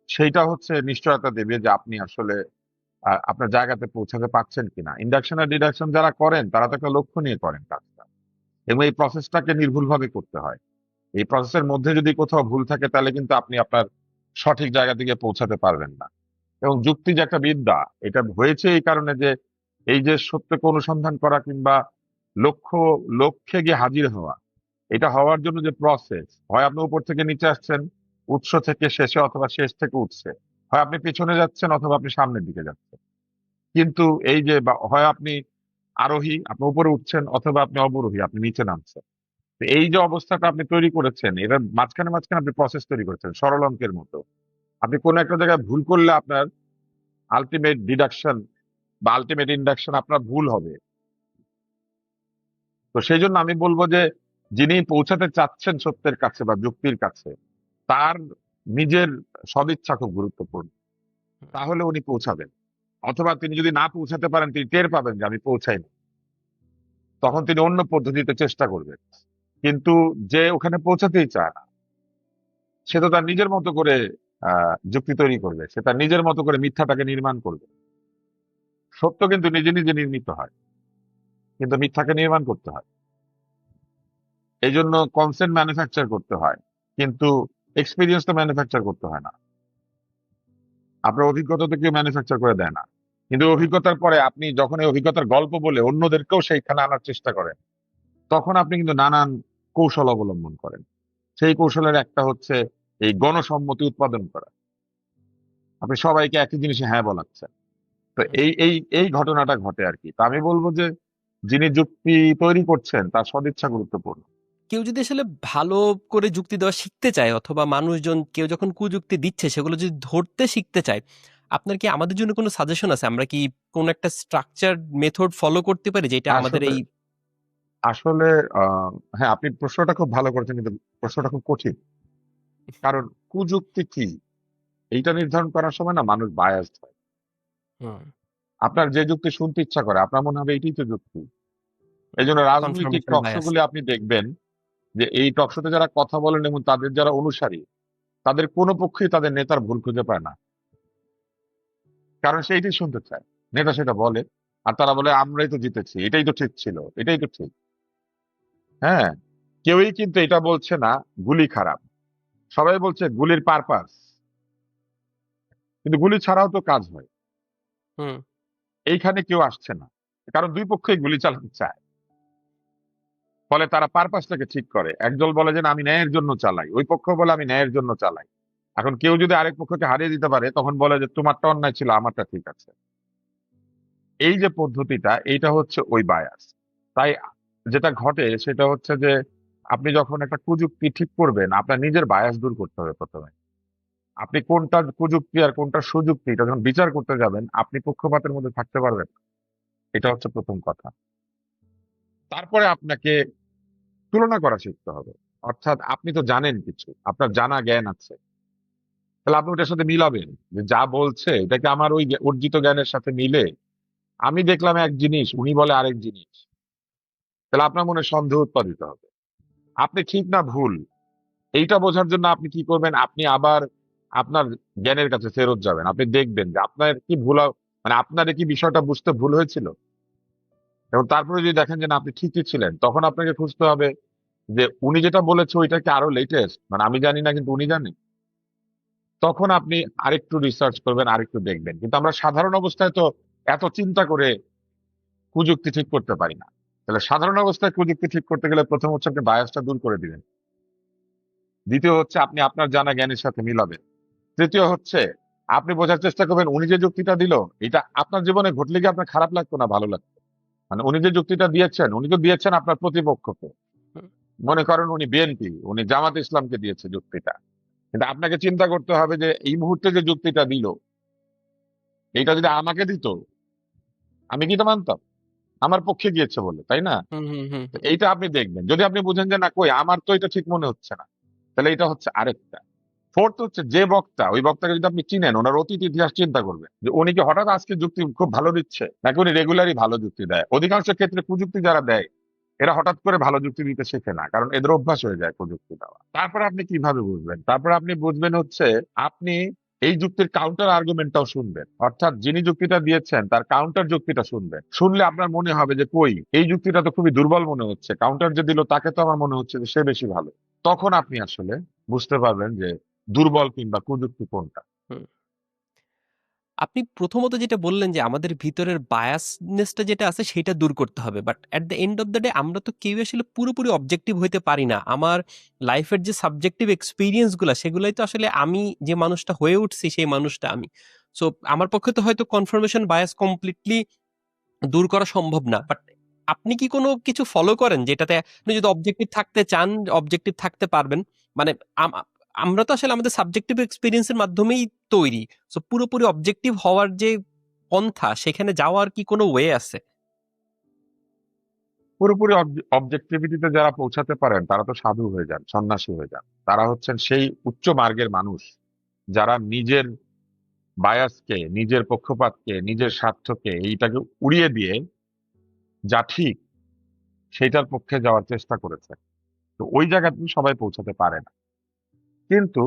Speaker 1: সেইটা হচ্ছে নিশ্চয়তা দেবে যে আপনি আসলে আপনার জায়গাতে পৌঁছাতে পারছেন কিনা। ইন্ডাকশন আর ডিডাকশন যারা করেন তারা তো একটা লক্ষ্য নিয়ে করেন কাজটা, এবং এই প্রসেসটাকে নির্ভুলভাবে করতে হয়। এই প্রসেসের মধ্যে যদি কোথাও ভুল থাকে তাহলে কিন্তু আপনি আপনার সঠিক জায়গা থেকে পৌঁছাতে পারবেন না। এবং যুক্তি যে একটা বিদ্যা, এটা হয়েছে এই কারণে যে এই যে সত্যকে অনুসন্ধান করা কিংবা লক্ষ্য লক্ষ্যে গিয়ে হাজির হওয়া, এটা হওয়ার জন্য যে প্রসেস, হয় আপনি উপর থেকে নিচে আসছেন, উৎস থেকে শেষে, অথবা শেষ থেকে উৎসে, হয় আপনি পিছনে যাচ্ছেন অথবা আপনি সামনের দিকে যাচ্ছেন। কিন্তু এই যে হয় আপনি আরোহী, আপনি উপরে উঠছেন, অথবা আপনি অবরোহী, আপনি নিচে নামছেন। তো এই যে অবস্থাটা আপনি তৈরি করেছেন, এর মাঝখানে মাঝখানে আপনি প্রসেস তৈরি করেছেন সরল অঙ্কের মতো। আপনি কোনো একটা জায়গায় ভুল করলে আপনার আলটিমেট ডিডাকশন বা আলটিমেট ইন্ডাকশন আপনার ভুল হবে। তো সেই জন্য আমি বলবো যে যিনি পৌঁছাতে চাচ্ছেন সত্যের কাছে বা যুক্তির কাছে, তার নিজের সদিচ্ছা খুব গুরুত্বপূর্ণ। তাহলে উনি পৌঁছাবেন। অথবা তিনি যদি না পৌঁছাতে পারেন, তিনি টের পাবেন যে আমি পৌঁছাইনি, তখন তিনি অন্য পদ্ধতিতে চেষ্টা করবেন। কিন্তু যে ওখানে পৌঁছাতেই চায় না, সে তো তার নিজের মতো করে যুক্তি তৈরি করবে, সে তার নিজের মতো করে মিথ্যাটাকে নির্মাণ করবে। সত্য কিন্তু নিজে নিজে নির্মিত হয়, কিন্তু মিথ্যাকে নির্মাণ করতে হয়। এই জন্য কনসেন্ট ম্যানুফ্যাকচার করতে হয়, কিন্তু এক্সপিরিয়েন্স তো ম্যানুফ্যাকচার করতে হয় না। আপনার অভিজ্ঞতা তো কেউ ম্যানুফ্যাকচার করে দেয় না। কিন্তু অভিজ্ঞতার পরে আপনি যখন এই অভিজ্ঞতার গল্প বলে অন্যদেরকেও সেইখানে আনার চেষ্টা করেন, তখন আপনি কিন্তু নানান কৌশল অবলম্বন করেন। সেই কৌশলের একটা হচ্ছে এই গণসম্মতি উৎপাদন করা। আপনি সবাইকে একই জিনিসে হ্যাঁ বলাচ্ছেন। তো এই ঘটনাটা ঘটে আর কি। তো আমি বলবো যে যিনি যুক্তি তৈরি করছেন তার সদিচ্ছা গুরুত্বপূর্ণ।
Speaker 2: কেউ যদি আসলে ভালো করে যুক্তি দেওয়া শিখতে চায়, অথবা মানুষজন কেউ যখন কুযুক্তি দিচ্ছে সেগুলো যদি ধরতে শিখতে চায়, আপনার কি আমাদের জন্য কোনো সাজেশন আছে? আমরা কি কোন একটা স্ট্রাকচার মেথড ফলো করতে পারি যেটা আমাদের
Speaker 1: আসলে
Speaker 2: এই
Speaker 1: আসলে হ্যাঁ, আপনি প্রশ্নটা খুব ভালো করেছেন, কিন্তু প্রশ্নটা খুব কঠিন। কারণ কুযুক্তি কি? এইটা নির্ধারণ করার সময় না মানুষ বায়াসড হয়।
Speaker 2: হুম।
Speaker 1: আপনার যে যুক্তি শুনতে ইচ্ছা করে আপনার মনে হবে এইটাই তো যুক্তি। এই জন্য রাজনৈতিক
Speaker 2: কনফার্মেশন বায়াস।
Speaker 1: টকশোগুলি আপনি দেখবেন যে এই টকশোতে যারা কথা বলেন এবং তাদের যারা অনুসারী, তাদের কোনো পক্ষেই তাদের নেতার ভুল খুঁজে পায় না, কারণ সে এইটাই শুনতে চায়। নেতা সেটা বলে, আর তারা বলে আমরাই তো জিতেছি, এটাই তো ঠিক ছিল, এটাই তো ঠিক। হ্যাঁ, কেউই কিন্তু এটা বলছে না গুলি খারাপ, সবাই বলছে গুলির পারপাস, কিন্তু গুলি ছাড়াও তো কাজ হয়।
Speaker 2: হুম।
Speaker 1: এইখানে কেউ আসছে না, কারণ দুই পক্ষই গুলি চালাতে চায়। ফলে তারা পারপাসটাকে ঠিক করে, একদল বলে যে না, আমি ন্যায়ের জন্য চালাই, ওই পক্ষ বলে আমি ন্যায়ের জন্য চালাই। এখন কেউ যদি আরেক পক্ষকে হারিয়ে দিতে পারে তখন বলে যে তোমারটা অন্যায় ছিল, আমারটা ঠিক আছে। এই যে পদ্ধতিটা, এইটা হচ্ছে ওই বায়াস। তাই যেটা ঘটে সেটা হচ্ছে যে আপনি যখন একটা কুযুক্তি ঠিক করবেন, আপনার নিজের বায়াস দূর করতে হবে প্রথমে। আপনি কোনটা কুযুক্তি আর কোনটা সুযুক্তি এটা যখন বিচার করতে যাবেন, আপনি পক্ষপাতের মধ্যে থাকতে পারবেন না। এটা হচ্ছে প্রথম কথা। তারপরে আপনাকে তুলনা করা শিখতে হবে। অর্থাৎ আপনি তো জানেন কিছু, আপনার জানা জ্ঞান আছে, তাহলে আপনি ওটার সাথে মিলাবেন যে যা বলছে এটাকে আমার ওই অর্জিত জ্ঞানের সাথে মিলে। আমি দেখলাম এক জিনিস, উনি বলে আরেক জিনিস, তাহলে আপনার মনে সন্দেহ উৎপাদিত হবে। আপনি ঠিক না ভুল এইটা বোঝার জন্য আপনি কি করবেন, আপনি আবার আপনার জ্ঞানের কাছে ফেরত যাবেন, আপনি দেখবেন যে আপনার কি ভুল মানে আপনার কি বিষয়টা বুঝতে ভুল হয়েছিল। এবং তারপরে যদি দেখেন যে না আপনি ঠিকই ছিলেন, তখন আপনাকে খুঁজতে হবে যে উনি যেটা বলেছে ওইটা কি আরো লেটেস্ট, মানে আমি জানি না কিন্তু উনি জানেন। তখন আপনি আরেকটু রিসার্চ করবেন, আরেকটু দেখবেন। কিন্তু আমরা সাধারণ অবস্থায় তো এত চিন্তা করে প্রযুক্তি ঠিক করতে পারি না। তাহলে সাধারণ অবস্থায় প্রযুক্তি ঠিক করতে গেলে প্রথম হচ্ছে আপনি বায়াসটা দূর করে দিবেন, দ্বিতীয় হচ্ছে আপনি আপনার জানা জ্ঞানের সাথে মিলাবেন, তৃতীয় হচ্ছে আপনি বোঝার চেষ্টা করবেন উনি যে যুক্তিটা দিল এটা আপনার জীবনে ঘটলে কি আপনার খারাপ লাগতো না ভালো লাগতো। মানে উনি যে যুক্তিটা দিয়েছেন, উনি তো দিয়েছেন আপনার প্রতিপক্ষকে।
Speaker 2: হুম।
Speaker 1: মনে করেন উনি বিএনপি, উনি জামাত ইসলামকে দিয়েছে যুক্তিটা, কিন্তু আপনাকে চিন্তা করতে হবে যে এই মুহূর্তে যে যুক্তিটা দিল, এইটা যদি আমাকে দিত, আমি কি এটা মানতাম? আমার পক্ষে গিয়েছে বলে, তাই না?
Speaker 2: হুম। হুম। হুম।
Speaker 1: তো এইটা আপনি দেখবেন, যদি আপনি বুঝেন যে না কই আমার তো এটা ঠিক মনে হচ্ছে না, তাহলে এটা হচ্ছে আরেকটা। ফোর্থ হচ্ছে যে বক্তা, ওই বক্তাকে যদি আপনি চিনেন, ওনার অতীত ইতিহাস চিন্তা করবেন যে উনি কি হঠাৎ আজকে যুক্তি খুব ভালো দিচ্ছে, নাকি উনি রেগুলারই ভালো যুক্তি দেয়। অধিকাংশ ক্ষেত্রে প্রযুক্তি যারা দেয় এরা হঠাৎ করে ভালো যুক্তি দিতে শেখে না, কারণ এদের অভ্যাস হয়ে যায় প্রযুক্তি দেওয়া। তারপরে আপনি কিভাবে বুঝবেন? তারপরে আপনি বুঝবেন হচ্ছে আপনি এই যুক্তির কাউন্টার আর্গুমেন্টটাও শুনবেন, অর্থাৎ যিনি যুক্তিটা দিয়েছেন তার কাউন্টার যুক্তিটা শুনবেন। শুনলে আপনার মনে হবে যে কই এই যুক্তিটা তো খুবই দুর্বল মনে হচ্ছে, কাউন্টার যে দিল তাকে তো আমার মনে হচ্ছে যে সে বেশি ভালো। তখন আপনি আসলে বুঝতে পারবেন যে দুর্বল কিংবা কুযুক্তি কোনটা।
Speaker 2: হুম। আপনি প্রথমত যেটা বললেন যে আমাদের ভিতরের বায়াসনেসটা যেটা আছে সেটা দূর করতে হবে, but at the end of the day আমরা তো কেউ আসলে পুরোপুরি অবজেক্টিভ হইতে পারি না। আমার লাইফের যে সাবজেক্টিভ এক্সপিরিয়েন্স গুলা সেগুলাই তো আসলে আমি যে মানুষটা হয়ে উঠছি সেই মানুষটা আমি। সো আমার পক্ষে তো হয়তো কনফার্মেশন বায়াস কমপ্লিটলি দূর করা সম্ভব না, বাট আপনি কি কোনো কিছু ফলো করেন যেটাতে আপনি যদি অবজেক্টিভ থাকতে চান অবজেক্টিভ থাকতে পারবেন? মানে আম- আমরা তো আসলে আমাদের সাবজেক্টিভ এক্সপিরিয়েন্সের মাধ্যমেই তৈরি। সো পুরোপুরি অবজেক্টিভ হওয়ার যে পন্থা সেখানে যাওয়ার কি কোনো ওয়ে আছে?
Speaker 1: পুরোপুরি অবজেক্টিভিটিতে যারা পৌঁছাতে পারেন তারা তো সাধু হয়ে যান, সন্ন্যাসী হয়ে যান। তারা হচ্ছেন সেই উচ্চ মার্গের মানুষ যারা নিজের বায়াসকে, নিজের পক্ষপাতকে, নিজের স্বার্থকে এইটাকে উড়িয়ে দিয়ে যা ঠিক সেইটার পক্ষে যাওয়ার চেষ্টা করেছে। তো ওই জায়গাতে সবাই পৌঁছাতে পারে না। কিন্তু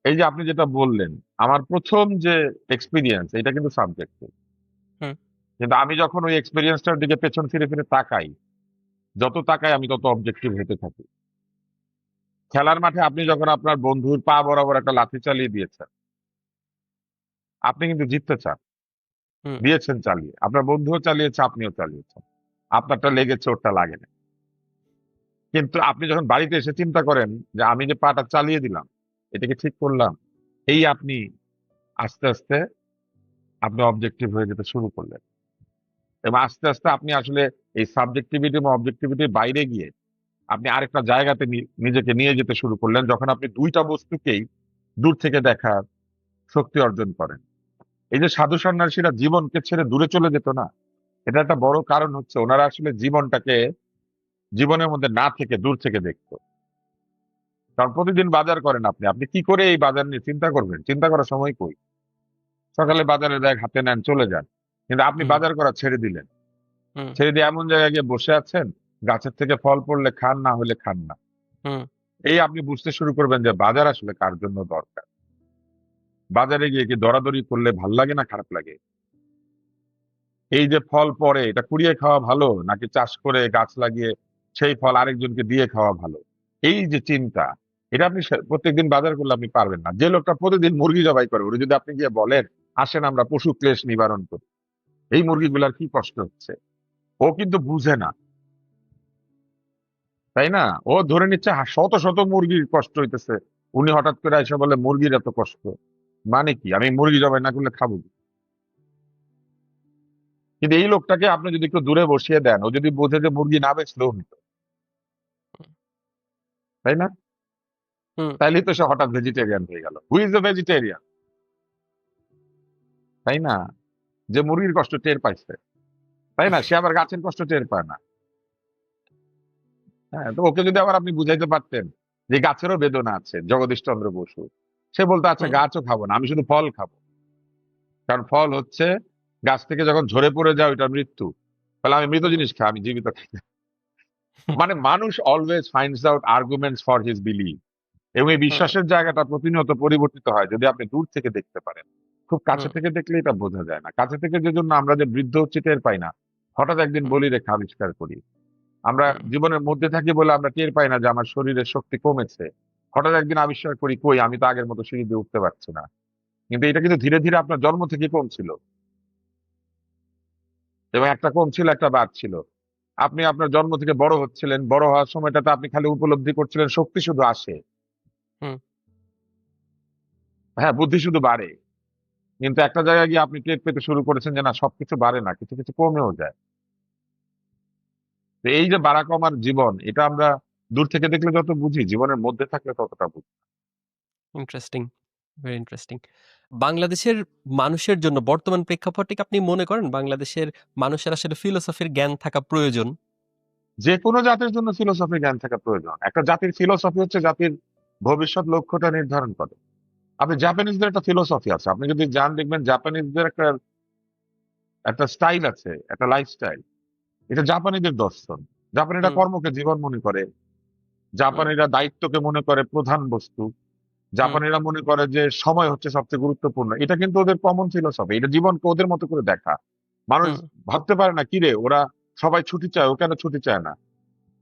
Speaker 1: এই যে আপনি যেটা বললেন, আমার প্রথম যে এক্সপিরিয়েন্স এটা কিন্তু সাবজেক্টিভ,
Speaker 2: হুম।
Speaker 1: কিন্তু আমি যখন ওই এক্সপিরিয়েন্সটার দিকে পেছন ফিরে ফিরে তাকাই, যত তাকাই আমি তত অবজেক্টিভ হতে থাকি। খেলার মাঠে আপনি যখন আপনার বন্ধুর পা বরাবর একটা লাথি চালিয়ে দিয়েছেন, আপনি কিন্তু জিততে চান,
Speaker 2: হুম।
Speaker 1: দিয়েছেন চালিয়ে, আপনার বন্ধুও চালিয়েছে, আপনিও চালিয়েছেন, আপনারটা লেগেছে ওরটা লাগেনি। কিন্তু আপনি যখন বাড়িতে এসে চিন্তা করেন যে আমি যে পাটা চালিয়ে দিলাম এটাকে ঠিক করলাম, এই আপনি আস্তে আস্তে আপনি অবজেক্টিভ হয়ে যেতে শুরু করলেন। এবং আস্তে আস্তে আপনি আসলে এই সাবজেক্টিভিটি এবং অবজেক্টিভিটির বাইরে গিয়ে আপনি আরেকটা জায়গাতে নিজেকে নিয়ে যেতে শুরু করলেন, যখন আপনি দুইটা বস্তুকেই দূর থেকে দেখার শক্তি অর্জন করেন। এই যে সাধু সন্ন্যাসীরা জীবনকে ছেড়ে দূরে চলে যেত না, এটা একটা বড় কারণ হচ্ছে ওনারা আসলে জীবনটাকে জীবনের মধ্যে না থেকে দূর থেকে দেখতো। কারণ প্রতিদিন বাজার করেন আপনি, আপনি কি করে এই বাজার নিয়ে চিন্তা করবেন? চিন্তা করার সময় কই? সকালে বাজারে ব্যাগ হাতে নেন, চলে যান। কিন্তু আপনি
Speaker 2: হুম,
Speaker 1: বাজার করা ছেড়ে দিলেন।
Speaker 2: হুম,
Speaker 1: ছেড়ে দিয়ে এমন জায়গায় গিয়ে বসে আছেন, গাছের থেকে ফল পড়লে খান, না হলে খান না।
Speaker 2: হুম,
Speaker 1: এই আপনি বুঝতে শুরু করবেন যে বাজার আসলে কার জন্য দরকার। বাজারে গিয়ে কি দরাদরি করলে ভাল লাগে না খারাপ লাগে? এই যে ফল পড়ে এটা কুড়িয়ে খাওয়া ভালো, নাকি চাষ করে গাছ লাগিয়ে সেই ফল আরেকজনকে দিয়ে খাওয়া ভালো? এই যে চিন্তা, এটা আপনি প্রত্যেকদিন বাজার করলে আপনি পারবেন না। যে লোকটা প্রতিদিন মুরগি জবাই করে, ওরে যদি আপনি গিয়ে বলেন আসেন আমরা পশু ক্লেশ নিবারণ করি, এই মুরগিগুলার কি কষ্ট হচ্ছে, ও কিন্তু বুঝে না, তাই না? ও ধরে নিচ্ছে শত শত মুরগির কষ্ট হইতেছে, উনি হঠাৎ করে এসে বলে মুরগির এত কষ্ট। মানে কি, আমি মুরগি জবাই না করলে খাবো কি? কিন্তু এই লোকটাকে আপনি যদি একটু দূরে বসিয়ে দেন, ও যদি বোঝে যে মুরগি না বেচলেও হতো, তাই না?
Speaker 2: হুম,
Speaker 1: তাইলেই তো সে হঠাৎ ভেজিটেরিয়ান হয়ে গেল। হু ইজ এ ভেজিটেরিয়ান, তাই না? যে মুরগির কষ্ট টের পাইছে, তাই না? সে আবার গাছের কষ্ট টের পায় না। হ্যাঁ, তো ওকে যদি আবার আপনি বুঝাইতে পারতেন যে গাছেরও বেদনা আছে, জগদীশ চন্দ্র বসু, সে বলতো আচ্ছা
Speaker 2: হুম,
Speaker 1: গাছও খাবো না, আমি শুধু ফল খাবো। কারণ ফল হচ্ছে গাছ থেকে যখন ঝরে পড়ে যায় ওইটা মৃত্যু। তাহলে আমি মৃত
Speaker 2: হুম,
Speaker 1: জিনিস খাই, আমি জীবিত খাই না। মানে মানুষ always finds out arguments for his believe, এবং এই
Speaker 2: হুম,
Speaker 1: বিশ্বাসের জায়গাটা প্রতিনিয়ত পরিবর্তিত হয় যদি আপনি দূর থেকে দেখতে পারেন। খুব কাছে
Speaker 2: হুম,
Speaker 1: থেকে দেখলে এটা বোঝা যায় না। কাছে থেকে যে জন্য আমরা যে বৃদ্ধ হচ্ছি টের পাই না, হঠাৎ একদিন
Speaker 2: হুম,
Speaker 1: বলি রেখা আবিষ্কার করি। আমরা
Speaker 2: হুম,
Speaker 1: জীবনের মধ্যে থাকি বলে আমরা টের পাই না যে আমার শরীরের শক্তি কমেছে। হঠাৎ একদিন আবিষ্কার করি কই আমি তো আগের মতো সিঁড়ি দিয়ে উঠতে পারছি না। কিন্তু এটা কিন্তু ধীরে ধীরে আপনার জন্ম থেকে কমছিল, এবং একটা কমছিল একটা বাড়ছিল। আপনি আপনার জন্ম থেকে বড় হচ্ছিলেন, বড় হওয়ার সময়টাতে আপনি খালি উপলব্ধি করছিলেন শক্তি শুধু আসে,
Speaker 2: হুম,
Speaker 1: হ্যাঁ বুদ্ধি শুধু বাড়ে। কিন্তু একটা জায়গায় গিয়ে আপনি টের পেতে শুরু করেছেন যে না, সবকিছু বাড়ে না, কিছু কিছু কমেও যায়। তো এই যে বাড়া কমার জীবন, এটা আমরা দূর থেকে দেখলে যত বুঝি, জীবনের মধ্যে থাকলে ততটা বুঝি।
Speaker 2: Interesting, very interesting. বাংলাদেশের মানুষের জন্য বর্তমান প্রেক্ষাপটে কি আপনি মনে করেন বাংলাদেশের মানুষের আসলে ফিলোসফির জ্ঞান থাকা প্রয়োজন?
Speaker 1: যে কোনো জাতির জন্য ফিলোসফি জ্ঞান থাকা প্রয়োজন। একটা জাতির ফিলোসফি হচ্ছে জাতির ভবিষ্যৎ লক্ষ্যটা নির্ধারণ করে। আপনি জাপানিজদের একটা ফিলোসফি আছে, আপনি যদি যান দেখবেন জাপানিজদের একটা একটা স্টাইল আছে, একটা লাইফস্টাইল। এটা জাপানিদের দর্শন। জাপানিরা
Speaker 2: হুম,
Speaker 1: কর্মকে জীবন মনে করে,
Speaker 2: হুম,
Speaker 1: জাপানিরা দায়িত্বকে মনে করে প্রধান বস্তু,
Speaker 2: হুম,
Speaker 1: জাপানিরা মনে করে যে সময় হচ্ছে সবচেয়ে গুরুত্বপূর্ণ। এটা কিন্তু ওদের কমন ফিলোসফি, এটা জীবনকে ওদের মতো করে দেখা। মানুষ
Speaker 2: হুম,
Speaker 1: ভাবতে পারে না কিরে ওরা সবাই ছুটি চায়, ও কেন ছুটি চায় না?